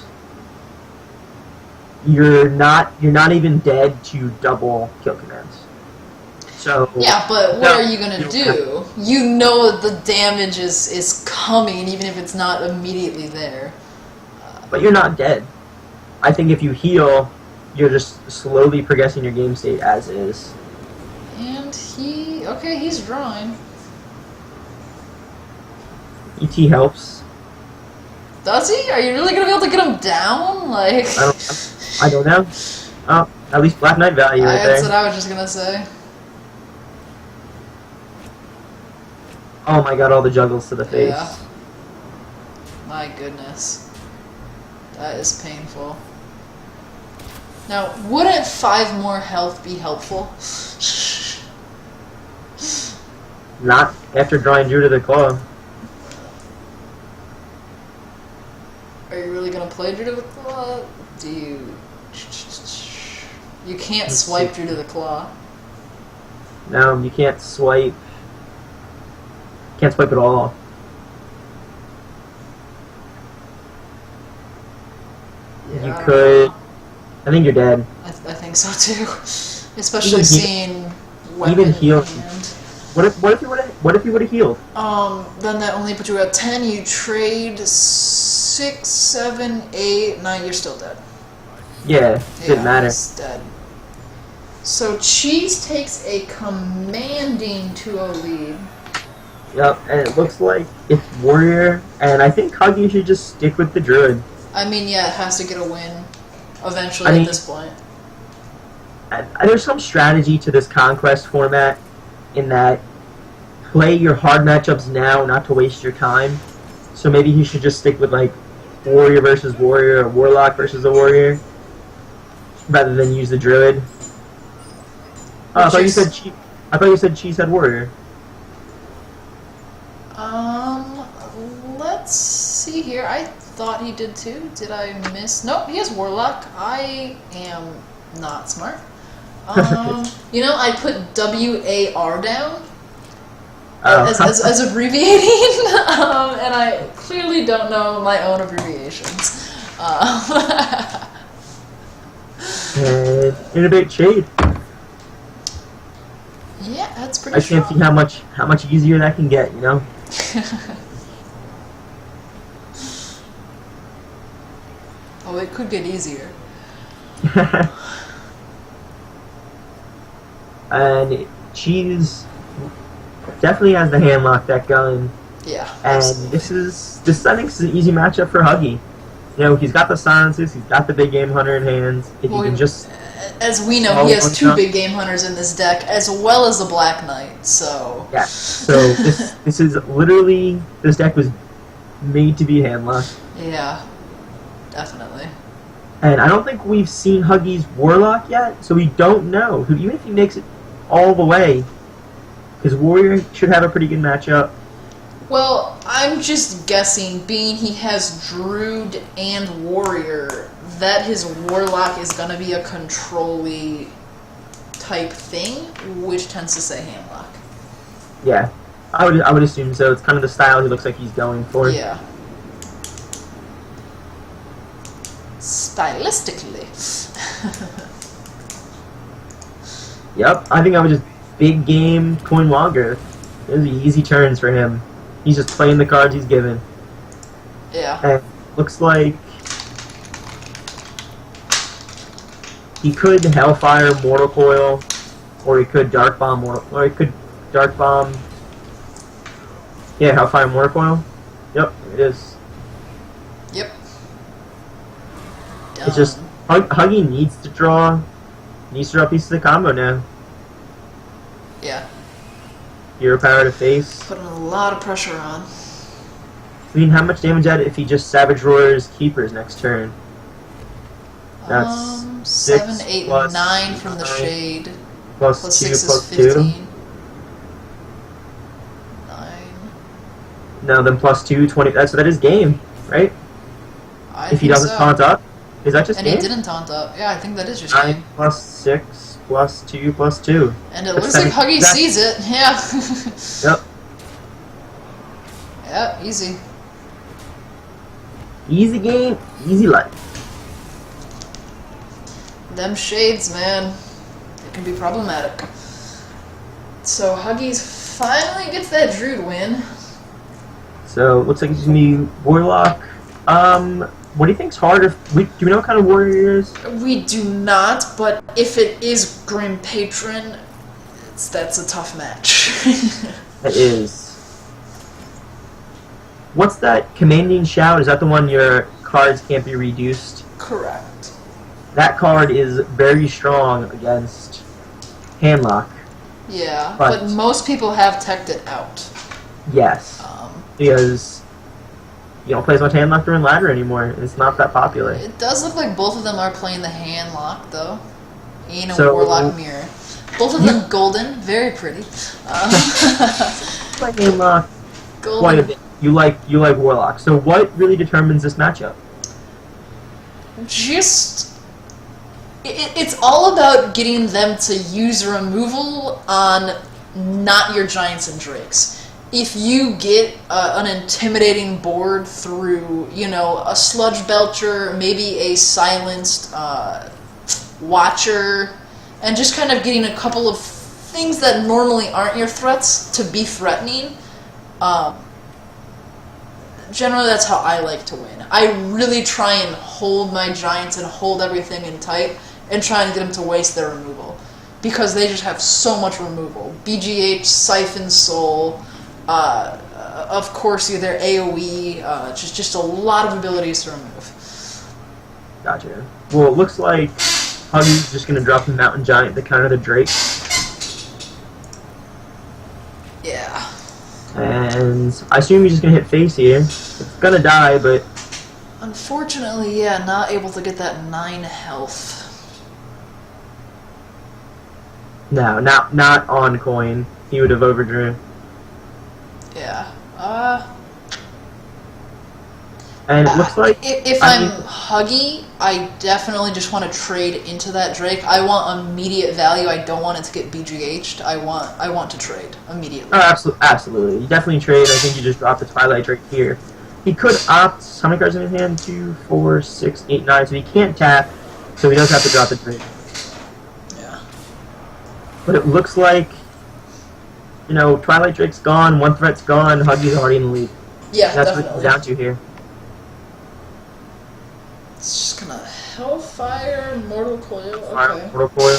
you're not even dead to double kill commands. So yeah, but what are you gonna do? You know the damage is coming, even if it's not immediately there. But you're not dead. I think if you heal, you're just slowly progressing your game state as is. And he's drawing. ET helps. Does he? Are you really gonna be able to get him down? Like I don't know. At least Black Knight value right there. That's what I was just gonna say. Oh my god, all the juggles to the face. Yeah. My goodness. That is painful. Now, wouldn't 5 more health be helpful? Not after drawing Drew to the claw. Are you really gonna play Drew to the Claw? Do you... You can't swipe Drew to the Claw. No, you can't swipe. Can't swipe at all. Yeah. You could. I think you're dead. I think so too. Especially seeing weapon even heal. in hand. What if you would have healed? Then that only put you at 10. You trade 6, 7, 8, 9. You're still dead. Yeah, didn't matter. He's dead. So Cheese takes a commanding 2-0 lead. Yep, and it looks like it's Warrior, and I think Huggy should just stick with the Druid. I mean, yeah, it has to get a win eventually at this point. There's some strategy to this Conquest format in that play your hard matchups now, not to waste your time. So maybe he should just stick with like Warrior versus Warrior or Warlock versus a Warrior rather than use the Druid. Oh, I thought you said Cheese had Warrior. Let's see here. I thought he did too. Did I miss? Nope, he has Warlock. I am not smart. You know, I put WAR down as abbreviating, and I clearly don't know my own abbreviations. In a big shade. Yeah, that's pretty. I can't see how much easier that can get, you know. Oh, it could get easier. And Cheese definitely has the handlock deck going. Yeah. And Absolutely. this I think is an easy matchup for Huggy. You know, he's got the silences, he's got the big game hunter in hands. If you can just, as we know, he has 2 big game hunters in this deck, as well as the Black Knight. So yeah. So this is literally, this deck was made to be handlocked. yeah, definitely. And I don't think we've seen Huggy's Warlock yet, so we don't know. Even if he makes it all the way, his Warrior should have a pretty good matchup. Well, I'm just guessing, being he has Druid and Warrior, that his Warlock is going to be a control-y type thing, which tends to say handlock. Yeah, I would assume so. It's kind of the style he looks like he's going for. Yeah. Stylistically. Yep, I think I would just big game coin longer. Those are easy turns for him. He's just playing the cards he's given. Yeah. And looks like he could Hellfire Mortal Coil, or he could Dark Bomb or he could Dark Bomb. Yeah, Hellfire Mortal Coil. Yep, it is. Yep. It's just Huggy needs to draw pieces of the combo now. Yeah. Hero power to face. Putting a lot of pressure on. I mean, how much damage at it if he just Savage Roars Keepers next turn? That's 7, 6 8, plus 9 from the 9 shade. plus 2 6 plus is 2. 15. 9. No, then plus 2, 20. That is game, right? I If he think doesn't so. taunt up, is that just And game? he didn't taunt up. Yeah, I think that is just 9 game. plus 6 plus 2 plus 2. And it That's looks like 7. Huggy sees it. Yeah. Yep. Yeah, easy. Easy game, easy life. Them shades, man. It can be problematic. So Huggy's finally gets that Druid win. So looks like it's gonna be Warlock. What do you think's harder? Do we know what kind of warrior he is? We do not, but if it is Grim Patron, that's a tough match. It is. What's that commanding shout? Is that the one your cards can't be reduced? Correct. That card is very strong against handlock. Yeah, But- but most people have teched it out. Yes, because you don't play as much handlock during ladder anymore. It's not that popular. It does look like both of them are playing the hand lock, though. In a So- Warlock mirror. Both of them golden, very pretty. Play handlock quite a Golden. bit. You like Warlock. So what really determines this matchup? Just it's all about getting them to use removal on not your giants and drakes. If you get an intimidating board through, you know, a sludge belcher, maybe a silenced watcher, and just kind of getting a couple of things that normally aren't your threats to be threatening, generally that's how I like to win. I really try and hold my giants and hold everything in tight and try and get them to waste their removal. Because they just have so much removal. BGH, Siphon Soul, of course their AoE, just a lot of abilities to remove. Gotcha. Well, it looks like Huggy's just going to drop the Mountain Giant to counter the Drake. Yeah. And I assume he's just going to hit face here. It's going to die, but... Unfortunately, yeah, not able to get that 9 health. No, not on coin. He would have overdrew. Yeah. And it looks like... If I'm Huggy, I definitely just want to trade into that Drake. I want immediate value. I don't want it to get BGH'd. I want to trade immediately. Oh, absolutely. You definitely trade. I think you just drop the Twilight Drake here. He could opt... How many cards in his hand? 2, 4, 6, 8, 9. So he can't tap. So he does have to drop the Drake. Yeah. But it looks like... You know, Twilight Drake's gone. One threat's gone. Huggy's already in the lead. Yeah, That's what definitely. it comes down to here. It's just gonna Hellfire, Mortal Coil. Fire, Okay. Mortal Coil.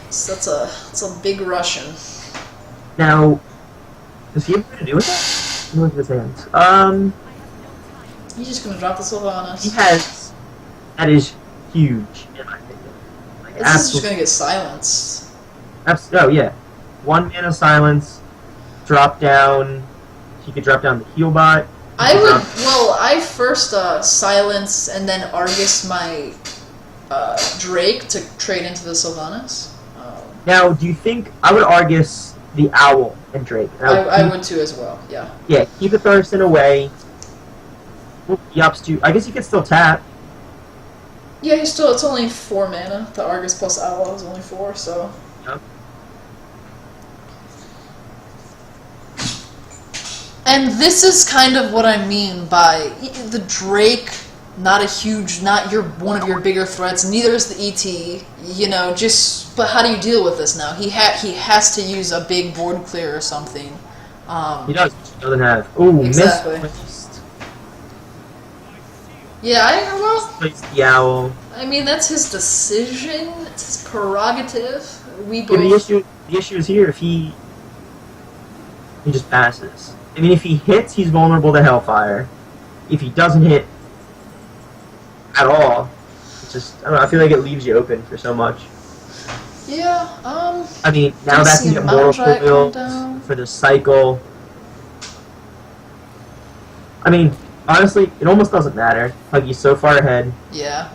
So that's a big Russian. Now, does he have anything to do with that? Look at his hands. He's just gonna drop the Sylvanas. He has. That is huge, in my opinion. Like, This is just gonna get silenced. Oh, yeah. 1 mana silence, drop down. He could drop down the heal bot. I first silence and then Argus my Drake to trade into the Sylvanas. Now, do you think. I would Argus the Owl and Drake. I would too as well, yeah. Yeah, keep the Thurston away. He ups to. I guess he could still tap. Yeah, it's only 4 mana. The Argus plus Owl is only 4, so. Yep. And this is kind of what I mean by the Drake, not one of your bigger threats, neither is the ET, you know, but how do you deal with this now? He has to use a big board clear or something. He does. He doesn't have. Ooh, Exactly. misplaced. Yeah, Misplaced the Owl. I mean, that's his decision, it's his prerogative. We Yeah, both... the issue is here if he just passes. I mean, if he hits, he's vulnerable to Hellfire. If he doesn't hit at all, it's just, I don't know, I feel like it leaves you open for so much. Yeah, I mean, now Let's that see, can get Mountain Mortal Giant Coil come down. for the cycle. I mean, honestly, it almost doesn't matter. Huggy's so far ahead. yeah.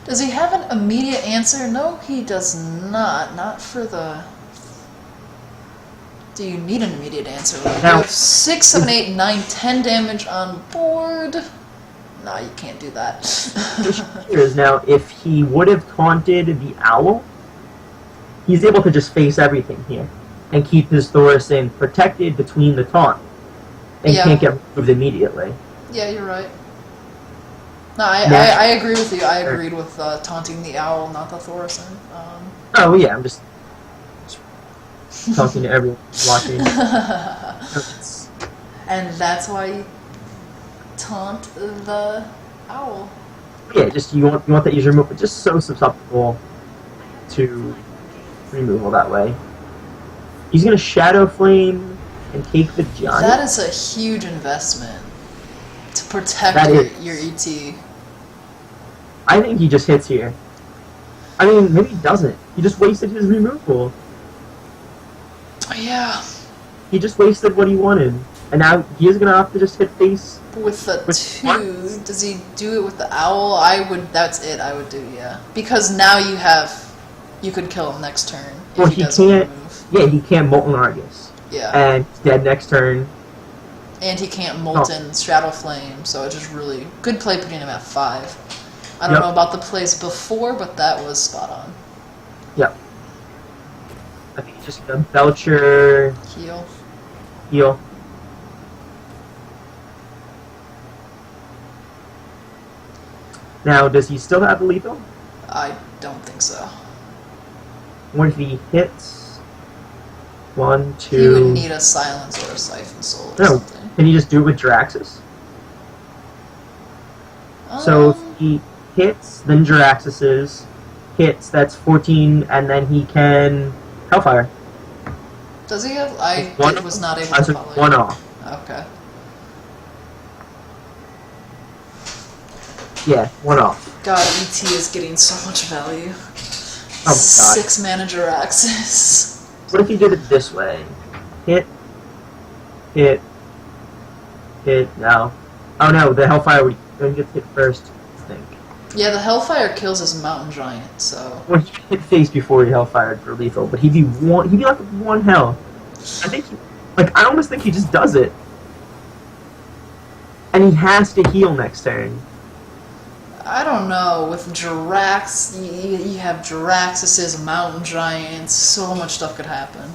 Does he have an immediate answer? No, he does not. Not for the... Do you need an immediate answer? You Now- have 6, 7, 8, 9, 10 damage on board. No, you can't do that. The issue here is now, if he would have taunted the Owl, he's able to just face everything here and keep his Thorison protected between the taunt and Yeah. can't get removed immediately. Yeah, you're right. No, I agree with you. I agreed with taunting the Owl, not the Thorison. Oh, yeah, I'm just talking to everyone watching. It's- And that's why you taunt the Owl. yeah, just you want that user removal, just so susceptible to removal that way. He's gonna Shadow Flame and take the giant. That is a huge investment to protect your ET. I think he just hits here. I mean, maybe he doesn't. He just wasted his removal. Yeah. He just wasted what he wanted. And now he is going to have to just hit face. With the 2, does he do it with the owl? That's it, I would do, yeah. Because now you could kill him next turn. Well, he can't, yeah, he can't Molten Argus. Yeah. And he's dead next turn. And he can't Molten Shadow Flame, so it's just really good play putting him at 5. I don't know about the plays before, but that was spot on. Yep. I think just a Belcher. Heal. Now, does he still have the lethal? I don't think so. What if he hits? 1, 2... He would need a Silence or a Siphon Soul or something. Can you just do it with Jiraxis? So if he hits, then Jiraxis hits, that's 14, and then he can Hellfire. Does he have... I was not able to follow. 1 off. Okay. Yeah, 1 off. God, ET is getting so much value. Oh my god. 6 mana Jiraxis. What if he did it this way? Hit, no. Oh no, the Hellfire would get hit first, I think. Yeah, the Hellfire kills his Mountain Giant, so... Well, he hit face before he Hellfired for lethal, but he'd be like 1 health. I think I almost think he just does it. And he has to heal next turn. I don't know, with Jirax, you have Jiraxis, Mountain Giants, so much stuff could happen.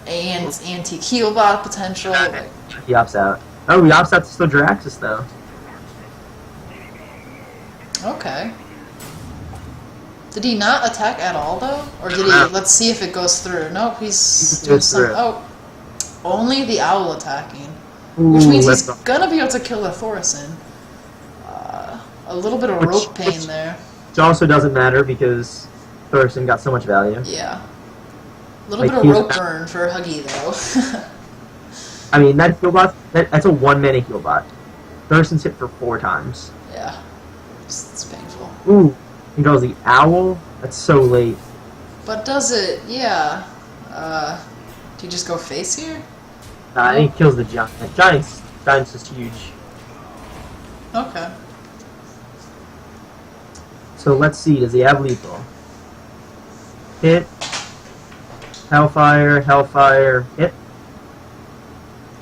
And antique heal bot potential. Like... He opts out. Oh, he opts out to still Jiraxis, though. Okay. Did he not attack at all, though? Or did he... Let's see if it goes through. Nope, he's doing some... Oh, only the owl attacking. Ooh, which means he's gonna be able to kill the Thorson. A little bit of rope pain there. Which also doesn't matter because Thorson got so much value. Yeah. A little bit of rope burn for Huggy, though. I mean, that heal bot, that's a 1-mana heal bot. Thorson's hit for 4 times. Yeah. It's painful. Ooh, he goes the owl? That's so late. But does it, yeah. Do you just go face here? Nah, he kills the giant. Giant's just huge. Okay. So let's see, does he have lethal? Hit. Hellfire, hit.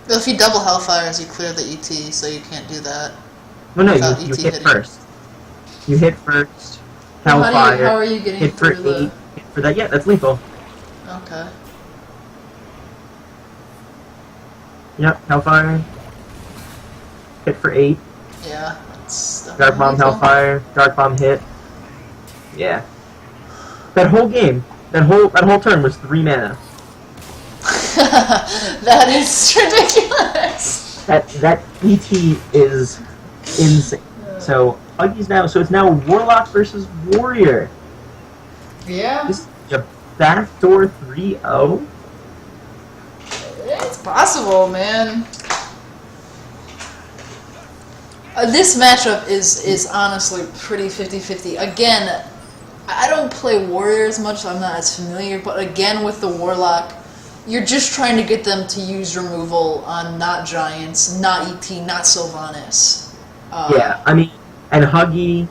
Well, if you double Hellfires, you clear the ET, so you can't do that. No, you hit first. You hit first. Hellfire. How are you getting hit for 8. Hit for that. Yeah, that's lethal. Okay. Yep, Hellfire. Hit for 8. Yeah, that's Dark Bomb, lethal. Hellfire. Dark Bomb hit. Yeah. That whole game, that whole turn was 3 mana. That is ridiculous. That ET is insane. So Huggy's now. So it's now Warlock versus Warrior. Yeah. This is a backdoor 3-0. It's possible, man. This matchup is honestly pretty 50-50. Again, I don't play Warrior as much, so I'm not as familiar, but again, with the Warlock, you're just trying to get them to use removal on not Giants, not ET, not Sylvanas. Yeah, I mean, and Huggy's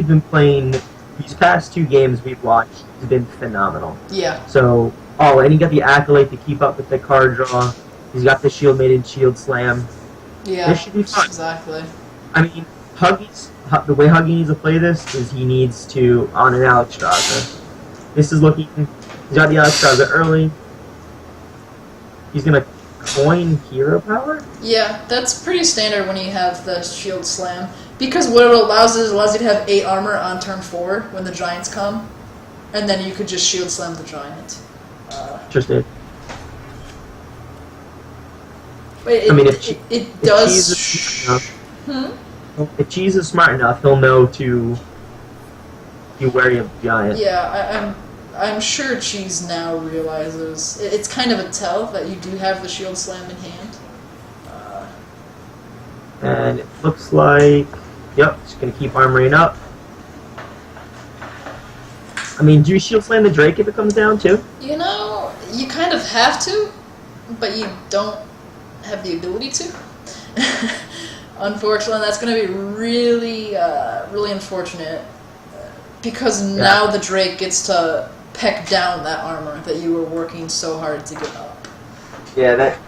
been playing, these past 2 games we've watched, he's been phenomenal. Yeah. So, and he got the Accolade to keep up with the card draw. He's got the Shield Maiden Shield Slam. Yeah, this should be fun. Exactly. I mean, the way Huggy needs to play this is he needs to on an Alexstrasza. This is looking. He's got the Alexstrasza early. He's gonna coin Hero Power. Yeah, that's pretty standard when you have the Shield Slam. Because what it allows you to have 8 armor on turn 4 when the Giants come, and then you could just Shield Slam the Giant. Interesting. Wait, it does. If Cheese is smart enough, he'll know to be wary of Giant. Yeah, I'm sure Cheese now realizes it's kind of a tell that you do have the shield slam in hand. And it looks like, yep, just gonna keep armoring up. I mean, do you shield slam the Drake if it comes down too? You know, you kind of have to, but you don't have the ability to. Unfortunately, that's going to be really, really unfortunate, because now the Drake gets to peck down that armor that you were working so hard to get up. Yeah, that.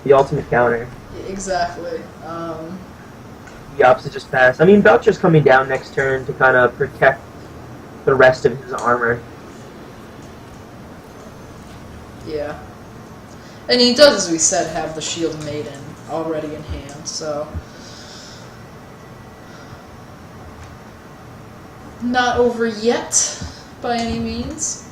The ultimate counter. Exactly. The opposite just passed. I mean, Belcher's coming down next turn to kind of protect the rest of his armor. Yeah. And he does, as we said, have the Shield Maiden already in hand, so... Not over yet, by any means.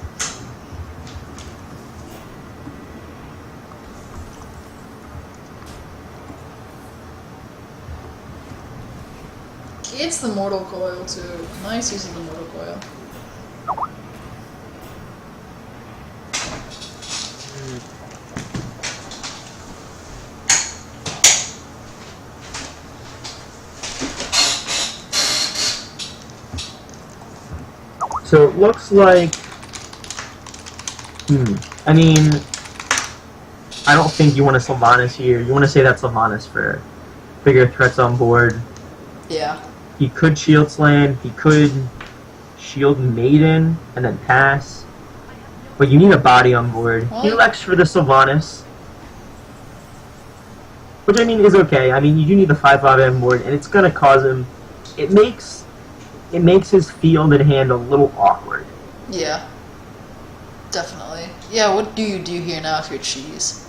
It's the Mortal Coil, too. Nice use of the Mortal Coil. So it looks like... I mean... I don't think you want a Sylvanas here. You want to say that Sylvanas for bigger threats on board. Yeah. He could Shield Slam, he could Shield Maiden, and then pass. But you need a body on board. He elects for the Sylvanas. Which, I mean, is okay. I mean, you do need the 5/5 on board, and it's going to cause him... It makes his field in hand a little awkward. Yeah. Definitely. Yeah, what do you do here now if you're Cheese?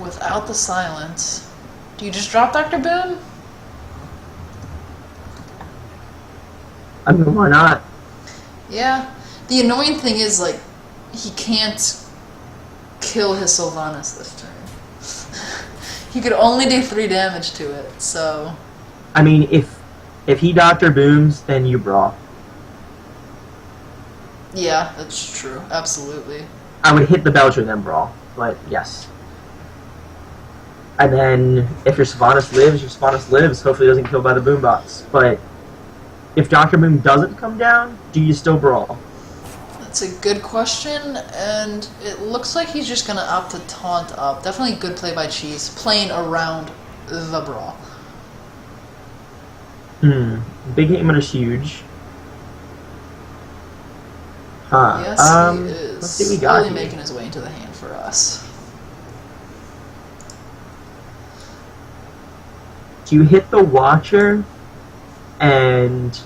Without the silence, do you just drop Dr. Boom? I mean, why not? Yeah. The annoying thing is, like, he can't kill his Sylvanas this turn. He could only do 3 damage to it, so... I mean, if he Dr. Booms, then you brawl. Yeah, that's true. Absolutely. I would hit the Belcher, then brawl. But, yes. And then, if your Sylvanas lives, your Sylvanas lives. Hopefully it doesn't kill by the Boombots. But... if Dr. Boom doesn't come down, do you still brawl? That's a good question, and it looks like he's just going to opt to taunt up. Definitely good play by Cheese, playing around the brawl. Big Hammer is huge. Huh. Yes, he is. Let's see what we got slowly here. making his way into the hand for us. Do you hit the Watcher and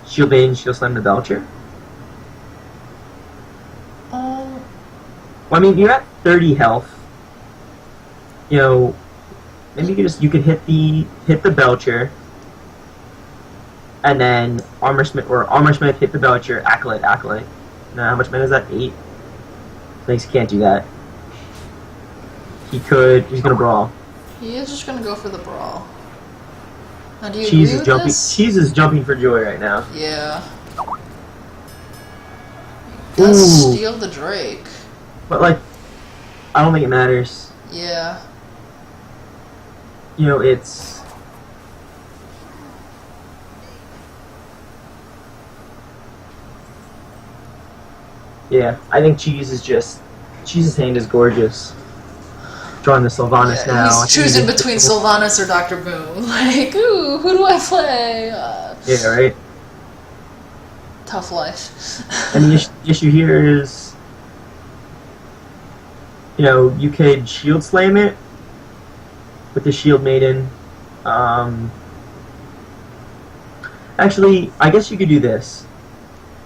Shield Maiden, Shield Slam the Belcher? Well, I mean, you're at 30 health. You know, maybe you could hit the Belcher, and then Armor Smith hit the Belcher, Acolyte. Now, how much mana is that? 8. Thanks, can't do that. He's gonna brawl. He is just going to go for the brawl. Now, do you Cheese agree is with this? Cheese is jumping for joy right now. Yeah. He does Ooh. steal the Drake. But, like, I don't think it matters. Yeah. You know, it's... Yeah, I think Cheese's hand is gorgeous. Drawing the Sylvanas Yeah, now. he's choosing between Sylvanas or Dr. Boom. Like, ooh, who do I play? Yeah, right? Tough life. And the issue here is, you know, you could Shield Slam it with the Shield Maiden. Actually, I guess you could do this.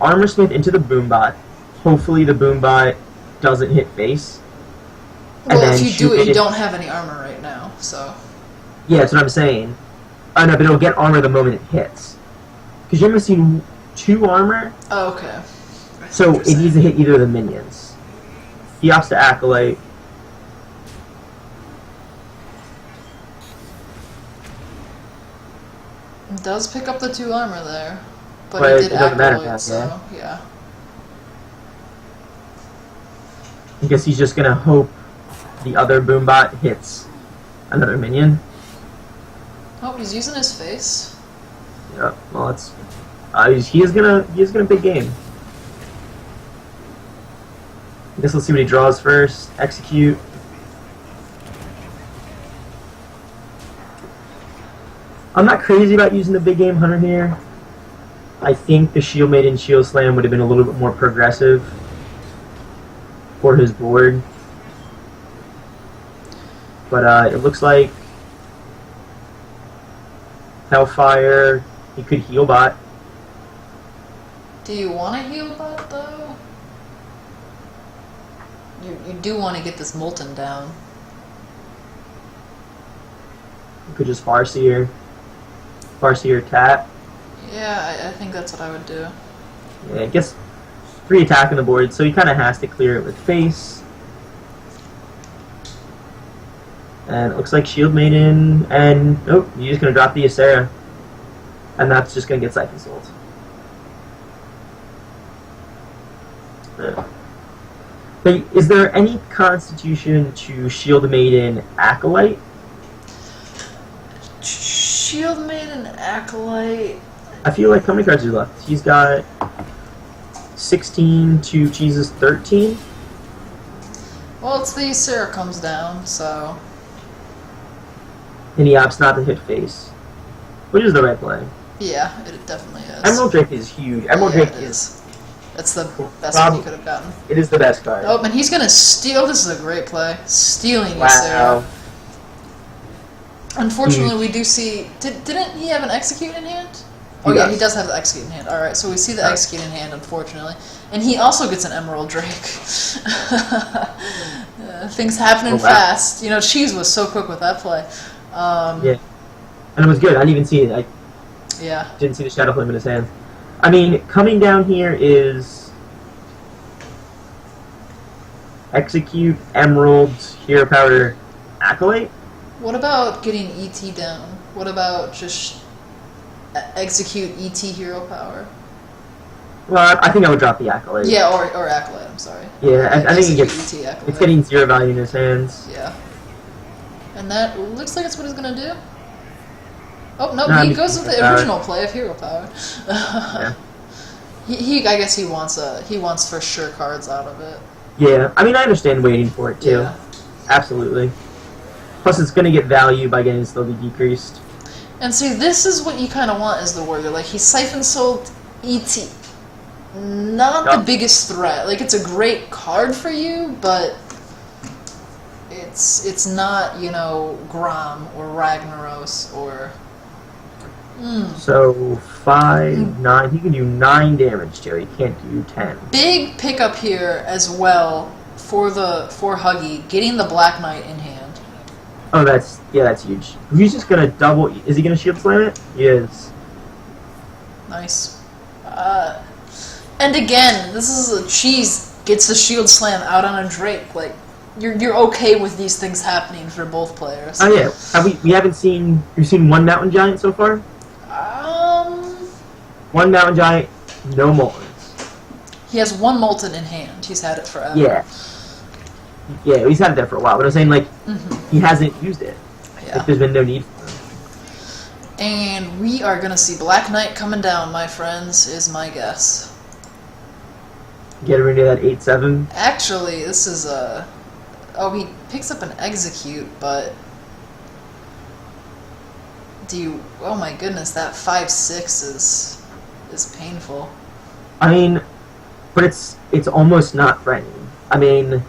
Armor Smith into the Boombot. Hopefully the Boombot doesn't hit face. And Well, then if you do shoot it, you don't have any armor right now, so... Yeah, that's what I'm saying. Oh no, but it'll get armor the moment it hits. Because you're missing 2 armor, Oh, okay. so it needs to hit either of the minions. He opts to Acolyte. It does pick up the 2 armor there. But he did it doesn't matter Acolyte, now, so yeah. I guess he's just gonna hope the other Boombot hits another minion. Oh, he's using his face. Yeah, well, it's he is gonna big game. I guess let's see what he draws first. Execute. I'm not crazy about using the big game hunter here. I think the Shield Maiden Shield Slam would have been a little bit more progressive for his board. But it looks like Hellfire, he could heal bot. Do you want to heal bot though? You do want to get this Molten down. You could just Farseer tap. Yeah, I think that's what I would do. Yeah, it gets 3 attack on the board, so he kind of has to clear it with face. And it looks like Shield Maiden, and nope, you're just going to drop the Ysera. And that's just going to get Siphon Sold. But is there any constitution to Shield Maiden Acolyte? Shield Maiden Acolyte. I feel like how many cards are left? He's got 16 to Cheese's 13. Well, it's the Ysera comes down, so. And he opts not to hit face, which is the right play. Yeah, it definitely is. Emerald Drake is huge. Emerald Yeah, Drake it is. That's the best one you could have gotten. It is the best card. Oh, and he's gonna steal. This is a great play. Stealing Wow. Ysera. Unfortunately, we do see. Didn't he have an Execute in hand? Oh yeah, he does have the Execute in hand. All right, so we see the Execute in hand, unfortunately, and he also gets an Emerald Drake. Things happening fast. You know, Cheese was so quick with that play. Yeah, and it was good. I didn't even see it. Yeah. Didn't see the Shadow Flame in his hand. I mean, coming down here is Execute, Emerald, Hero Power, Acolyte. What about getting ET down? What about just Execute ET Hero Power? Well, I think I would drop the Acolyte. Yeah, or Acolyte, I'm sorry. Yeah, I think he gets, ET Acolyte. it's getting 0 value in his hands. Yeah. And that looks like it's what he's gonna do. Oh, no, No, he goes with the original play of Hero Power. Yeah. I guess he wants for sure cards out of it. Yeah, I mean, I understand waiting for it, too. Yeah. Absolutely. Plus, it's going to get value by getting slowly decreased. And see, this is what you kind of want as the warrior. Like, he Siphon Sold ET. Not the biggest threat. Like, it's a great card for you, but it's not, you know, Grom or Ragnaros or... So, 5, 9, he can do 9 damage to it. He can't do 10. Big pickup here as well for Huggy, getting the Black Knight in hand. Oh, that's huge. He's just gonna double. Is he gonna Shield Slam it? He is. Nice. And again, this is a Cheese gets the Shield Slam out on a Drake. Like, you're okay with these things happening for both players. Oh yeah. We haven't seen. We've seen one Mountain Giant so far. One Mountain Giant, no Moltens. He has one Molten in hand. He's had it forever. Yeah. Yeah, he's had it there for a while, but I'm saying, like, he hasn't used it. Yeah. Like, there's been no need for him. And we are gonna see Black Knight coming down, my friends, is my guess. Get rid of that 8/7. Actually, this is a... Oh, he picks up an Execute, but... Do you... Oh my goodness, that 5/6 is painful. I mean, but it's almost not threatening. I mean,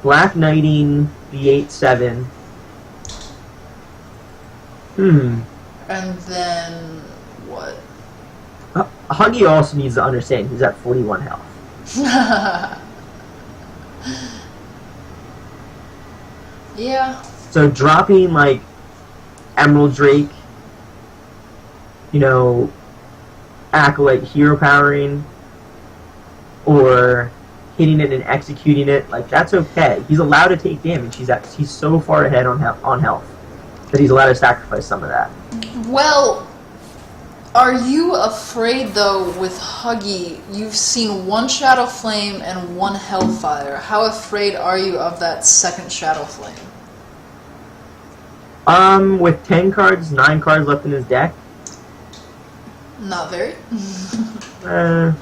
Black Knighting the 8/7. And then... What? Huggy also needs to understand he's at 41 health. Yeah. So dropping, like, Emerald Drake, you know, Acolyte Hero Powering, or hitting it and executing it, like, that's okay. He's allowed to take damage. He's so far ahead on health that he's allowed to sacrifice some of that. Well, Are you afraid, though, with Huggy? You've seen one Shadow Flame and one Hellfire. How afraid are you of that second Shadow Flame? With 10 cards, 9 cards left in his deck. Not very. Uh,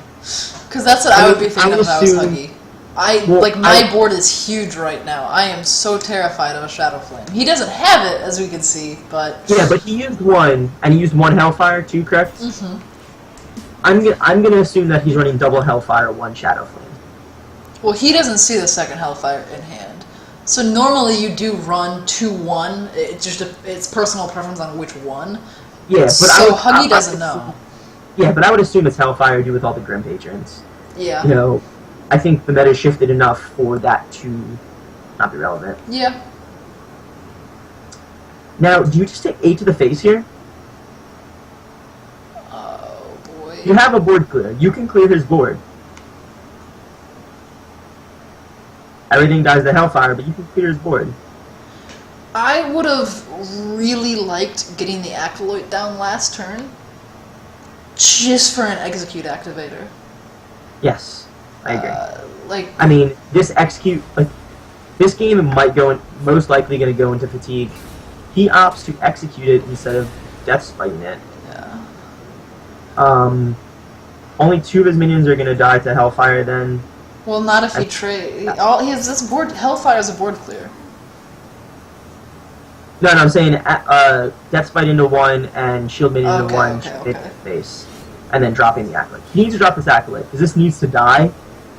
Because that's what I would be thinking I would if I was assume- Huggy. My board is huge right now. I am so terrified of a Shadow Flame. He doesn't have it, as we can see, but... Yeah, but he used one, and he used one Hellfire too, correct? Mm-hmm. I'm gonna assume that he's running double Hellfire, one Shadow Flame. Well, he doesn't see the second Hellfire in hand. So normally you do run 2-1. It's personal preference on which one. Yeah, but so Huggy doesn't know. Yeah, but I would assume it's Hellfire due with all the Grim Patrons. Yeah. You know, I think the meta shifted enough for that to not be relevant. Yeah. Now, do you just take 8 to the face here? Oh, boy. You have a board clear. You can clear his board. Everything dies to Hellfire, but you can clear his board. I would have really liked getting the Acolyte down last turn, just for an Execute activator. Yes, I agree. Like, I mean, this execute, like, this game might most likely going to go into fatigue. He opts to execute it instead of death spiting it. yeah. Only 2 of his minions are going to die to Hellfire then. Well, not if he trade. All he has this board. Hellfire is a board clear. No, I'm saying death spite into 1 and shield minion into 1 okay. hit the face. And then dropping the Acolyte. He needs to drop this Acolyte, because this needs to die.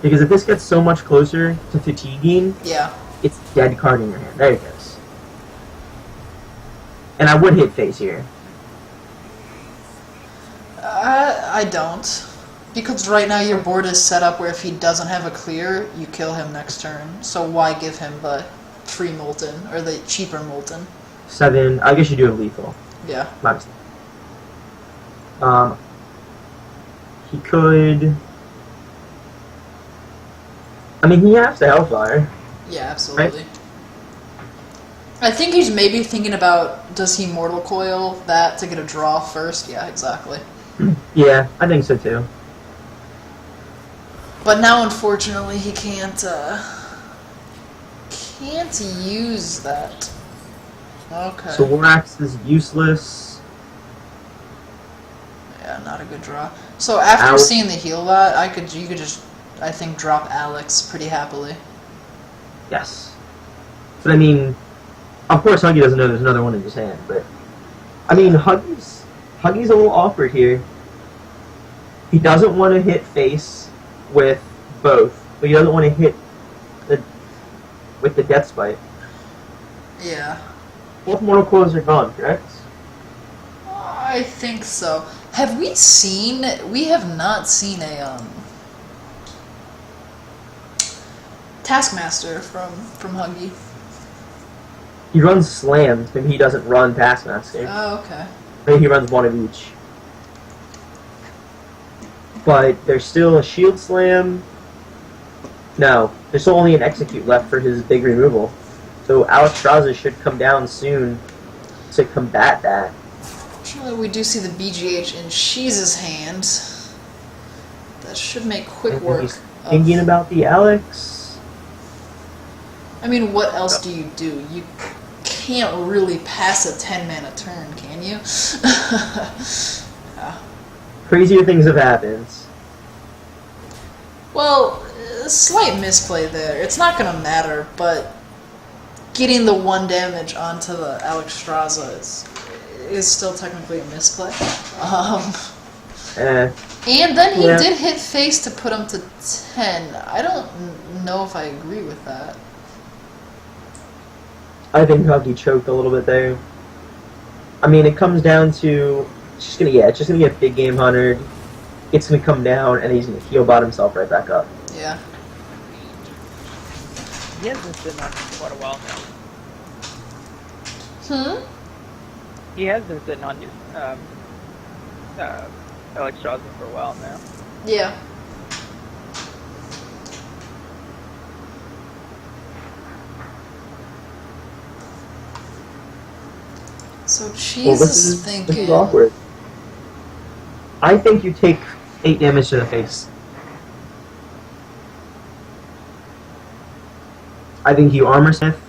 Because if this gets so much closer to fatiguing, Yeah. it's dead card in your hand. There it goes. And I would hit face here. I don't. Because right now your board is set up where if he doesn't have a clear, you kill him next turn. So why give him the free Molten, or the cheaper Molten? 7, I guess you do a lethal. Yeah. My mistake. He could... I mean, he has to Hellfire. Yeah, absolutely. Right? I think he's maybe thinking about, does he Mortal Coil that to get a draw first? Yeah, exactly. Yeah, I think so too. But now, unfortunately, he can't use that. Okay. So Warrax is useless. Yeah, not a good draw. So after seeing the heal lot, you could just, I think, drop Alex pretty happily. Yes. But I mean, of course Huggy doesn't know there's another one in his hand, but I mean, Huggy's a little awkward here. He doesn't want to hit face with both, but he doesn't want to hit with the Death Spite. Yeah. Both Mortal Coils are gone, correct? I think so. Have we seen... We have not seen a, Taskmaster from Huggy. He runs slams, maybe he doesn't run Taskmaster. Oh, okay. Maybe he runs one of each. But there's still a shield slam. No, there's still only an execute left for his big removal. So Alex Straza should come down soon to combat that. Fortunately, we do see the BGH in Sheez's hand. That should make quick work. He's thinking about the Alex. I mean, what else do you do? You can't really pass a 10-mana turn, can you? Yeah. Crazier things have happened. Well, a slight misplay there. It's not going to matter, but getting the 1 damage onto the Alex Straza is still technically a misplay. And then he did hit face to put him to 10. I don't know if I agree with that. I think Huggy choked a little bit there. I mean, it comes down to it's just gonna get big game hunted. It's gonna come down, and he's gonna heal bot himself right back up. Yeah. He has been sitting on for quite a while now. He has been sitting on his Alex Straza for a while now. Yeah. So Cheese is thinking. This is awkward. I think you take 8 damage to the face. I think you armor smith,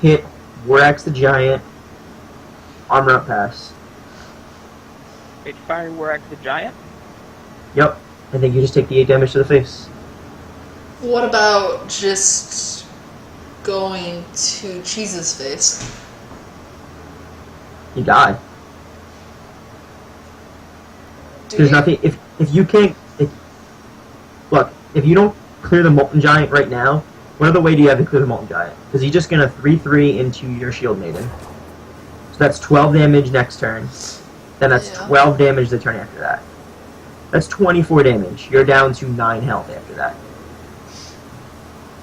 hit Warax the Giant, armor up pass. Wait, fire Warwick the Giant? Yep. I think you just take the 8 damage to the face. What about just going to Cheese's face? You die. Do There's you? nothing. If you can't, look, if you don't clear the Molten Giant right now, what other way do you have to clear the Molten Giant? Because he's just gonna 3/3 into your Shield Maiden. So that's 12 damage next turn. Then that's 12 damage the turn after that. That's 24 damage. You're down to 9 health after that.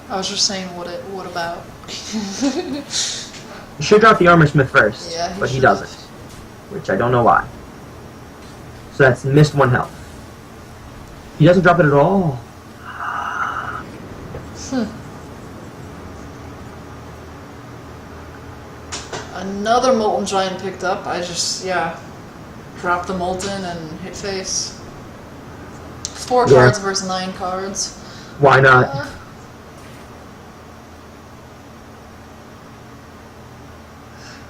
I was just saying, what about? You should drop the Armor Smith first, Yeah, but he should've. doesn't. Which I don't know why. So that's missed 1 health. He doesn't drop it at all. Another Molten Giant picked up. I just, dropped the Molten and hit face. 4 Yeah. cards versus 9 cards. Why not?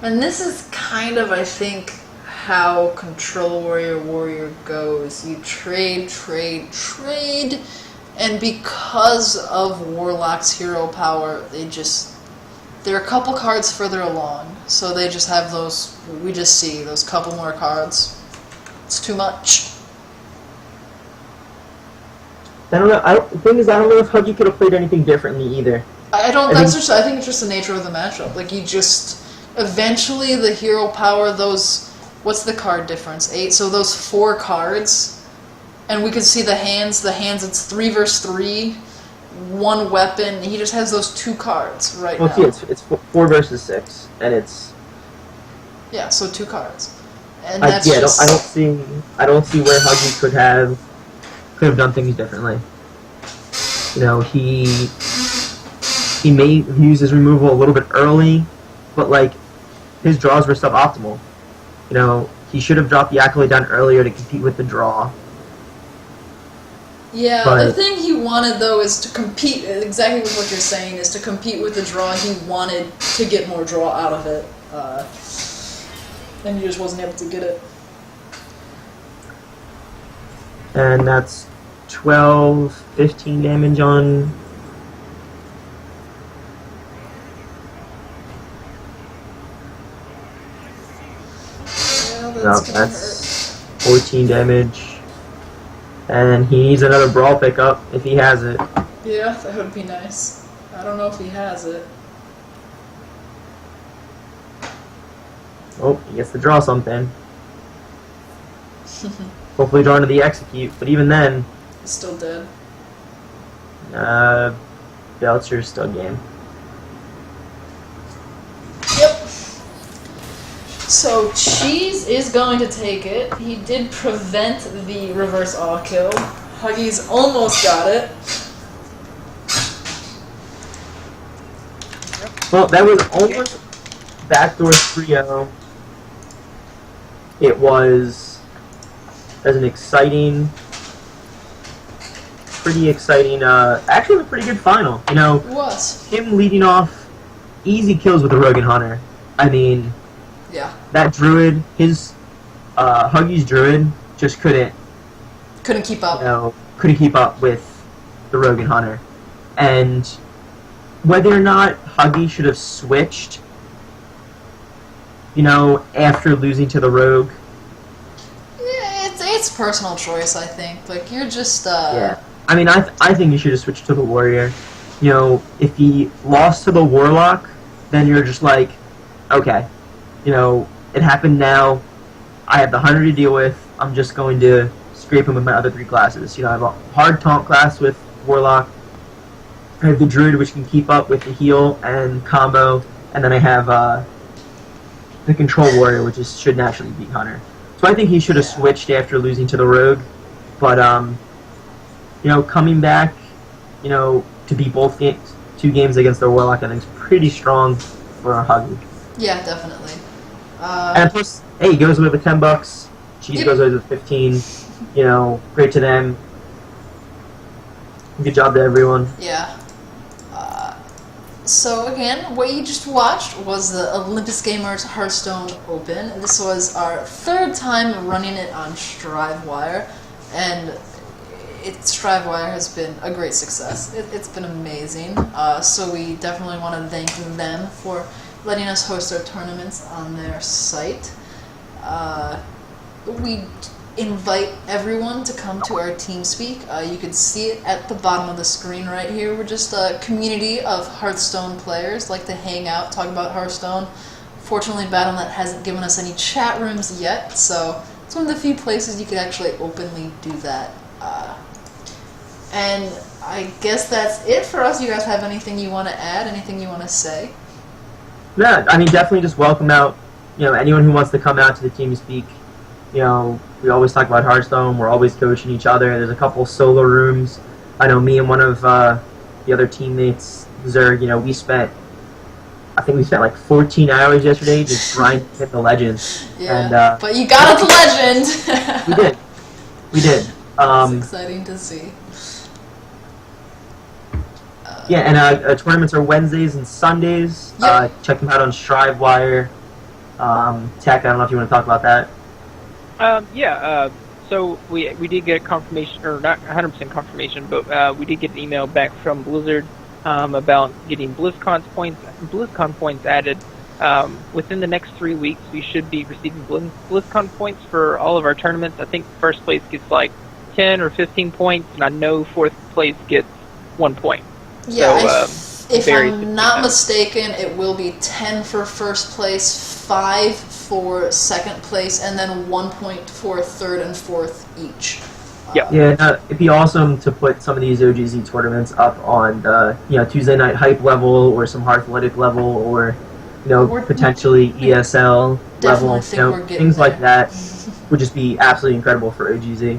And this is kind of, I think, how Control Warrior goes. You trade, and because of Warlock's hero power, they're a couple cards further along, so they just have those, we just see those couple more cards. It's too much. I don't know. The thing is, I don't know if Huggy could have played anything differently either. I think it's just the nature of the matchup. Like, eventually the hero power, what's the card difference? 8, so those 4 cards, and we can see the hands, it's 3 versus 3, 1 weapon, he just has those 2 cards right now. Well, see, it's 4 versus 6, and it's... Yeah, so 2 cards. And I that's don't see where Huggy could have done things differently. You know, he may have used his removal a little bit early, but like his draws were suboptimal. You know, he should have dropped the Accolade down earlier to compete with the draw. Yeah, But- the thing he wanted, though, is to compete, exactly what you're saying, is to compete with the draw. He wanted to get more draw out of it, and he just wasn't able to get it. And that's 12, 15 damage on... Yeah, No, that's gonna hurt. that's 14 damage. And he needs another Brawl pickup if he has it. Yeah, that would be nice. I don't know if he has it. Oh, he gets to draw something. Hopefully draw into the Execute, but even then, He's still dead. Belcher's still game. Yep. So Cheese is going to take it. He did prevent the reverse awe kill. Huggies almost got it. Well, that was almost backdoor 3-0. It was as an exciting, actually a pretty good final. You know, It was. him leading off easy kills with the Rogue and Hunter. I mean, Yeah. that Druid, Huggy's Druid just couldn't Couldn't keep up. with the Rogue and Hunter. And whether or not Huggy should have switched, you know, after losing to the Rogue, Yeah, it's personal choice, I think. Like, you're just, yeah. I mean, I think he should have switched to the Warrior. You know, if he lost to the Warlock, then you're just like, okay, you know, it happened now. I have the Hunter to deal with. I'm just going to scrape him with my other 3 classes. You know, I have a hard taunt class with Warlock. I have the Druid, which can keep up with the heal and combo, and then I have the Control Warrior, which should naturally beat Hunter. So I think he should have switched after losing to the Rogue, but you know, coming back, you know, to beat both games, 2 games against the Warlock, I think is pretty strong for a Huggy. yeah, definitely. And plus, hey, he goes away with $10. Cheese goes away with 15. You know, great to them. Good job to everyone. Yeah. So again, what you just watched was the Olympus Gamerz Hearthstone Open. This was our 3rd time running it on Strivewire, and Strivewire has been a great success. It's been amazing. So we definitely want to thank them for letting us host our tournaments on their site. We invite everyone to come to our TeamSpeak. You can see it at the bottom of the screen right here. We're just a community of Hearthstone players, like to hang out, talk about Hearthstone. Fortunately, Battle.net hasn't given us any chat rooms yet, so it's one of the few places you could actually openly do that. And I guess that's it for us. You guys have anything you want to add? Anything you want to say? Yeah, I mean, definitely just welcome out, anyone who wants to come out to the TeamSpeak. We always talk about Hearthstone. We're always coaching each other. There's a couple solo rooms. I know me and one of the other teammates, Zerg, we spent like 14 hours yesterday just grinding to hit the legends. Yeah, and, but you got it to legend! We did. It's exciting to see. Yeah, and tournaments are Wednesdays and Sundays. Yep. Check them out on Strivewire. Tech, I don't know if you want to talk about that. So we did get confirmation, or not 100% confirmation, but we did get an email back from Blizzard about getting BlizzCon points added. Within the next 3 weeks, we should be receiving BlizzCon points for all of our tournaments. I think first place gets like 10 or 15 points, and I know fourth place gets 1 point. Yeah, so, if I'm not mistaken, it will be 10 for first place, 5 for second place, and then 1 point for third and fourth each. Yeah, it'd be awesome to put some of these OGZ tournaments up on the Tuesday night hype level, or some Hearthlytic level, or potentially ESL level. Things like that would just be absolutely incredible for OGZ.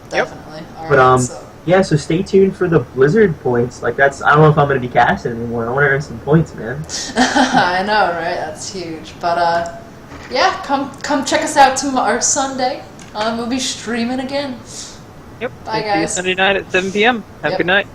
Definitely. But yeah, so stay tuned for the Blizzard points. I don't know if I'm going to be casting anymore. I want to earn some points, man. I know, right? That's huge. But yeah, come check us out tomorrow, Sunday. We'll be streaming again. Yep. Bye, guys. See you Sunday night at 7 p.m. Have a good night.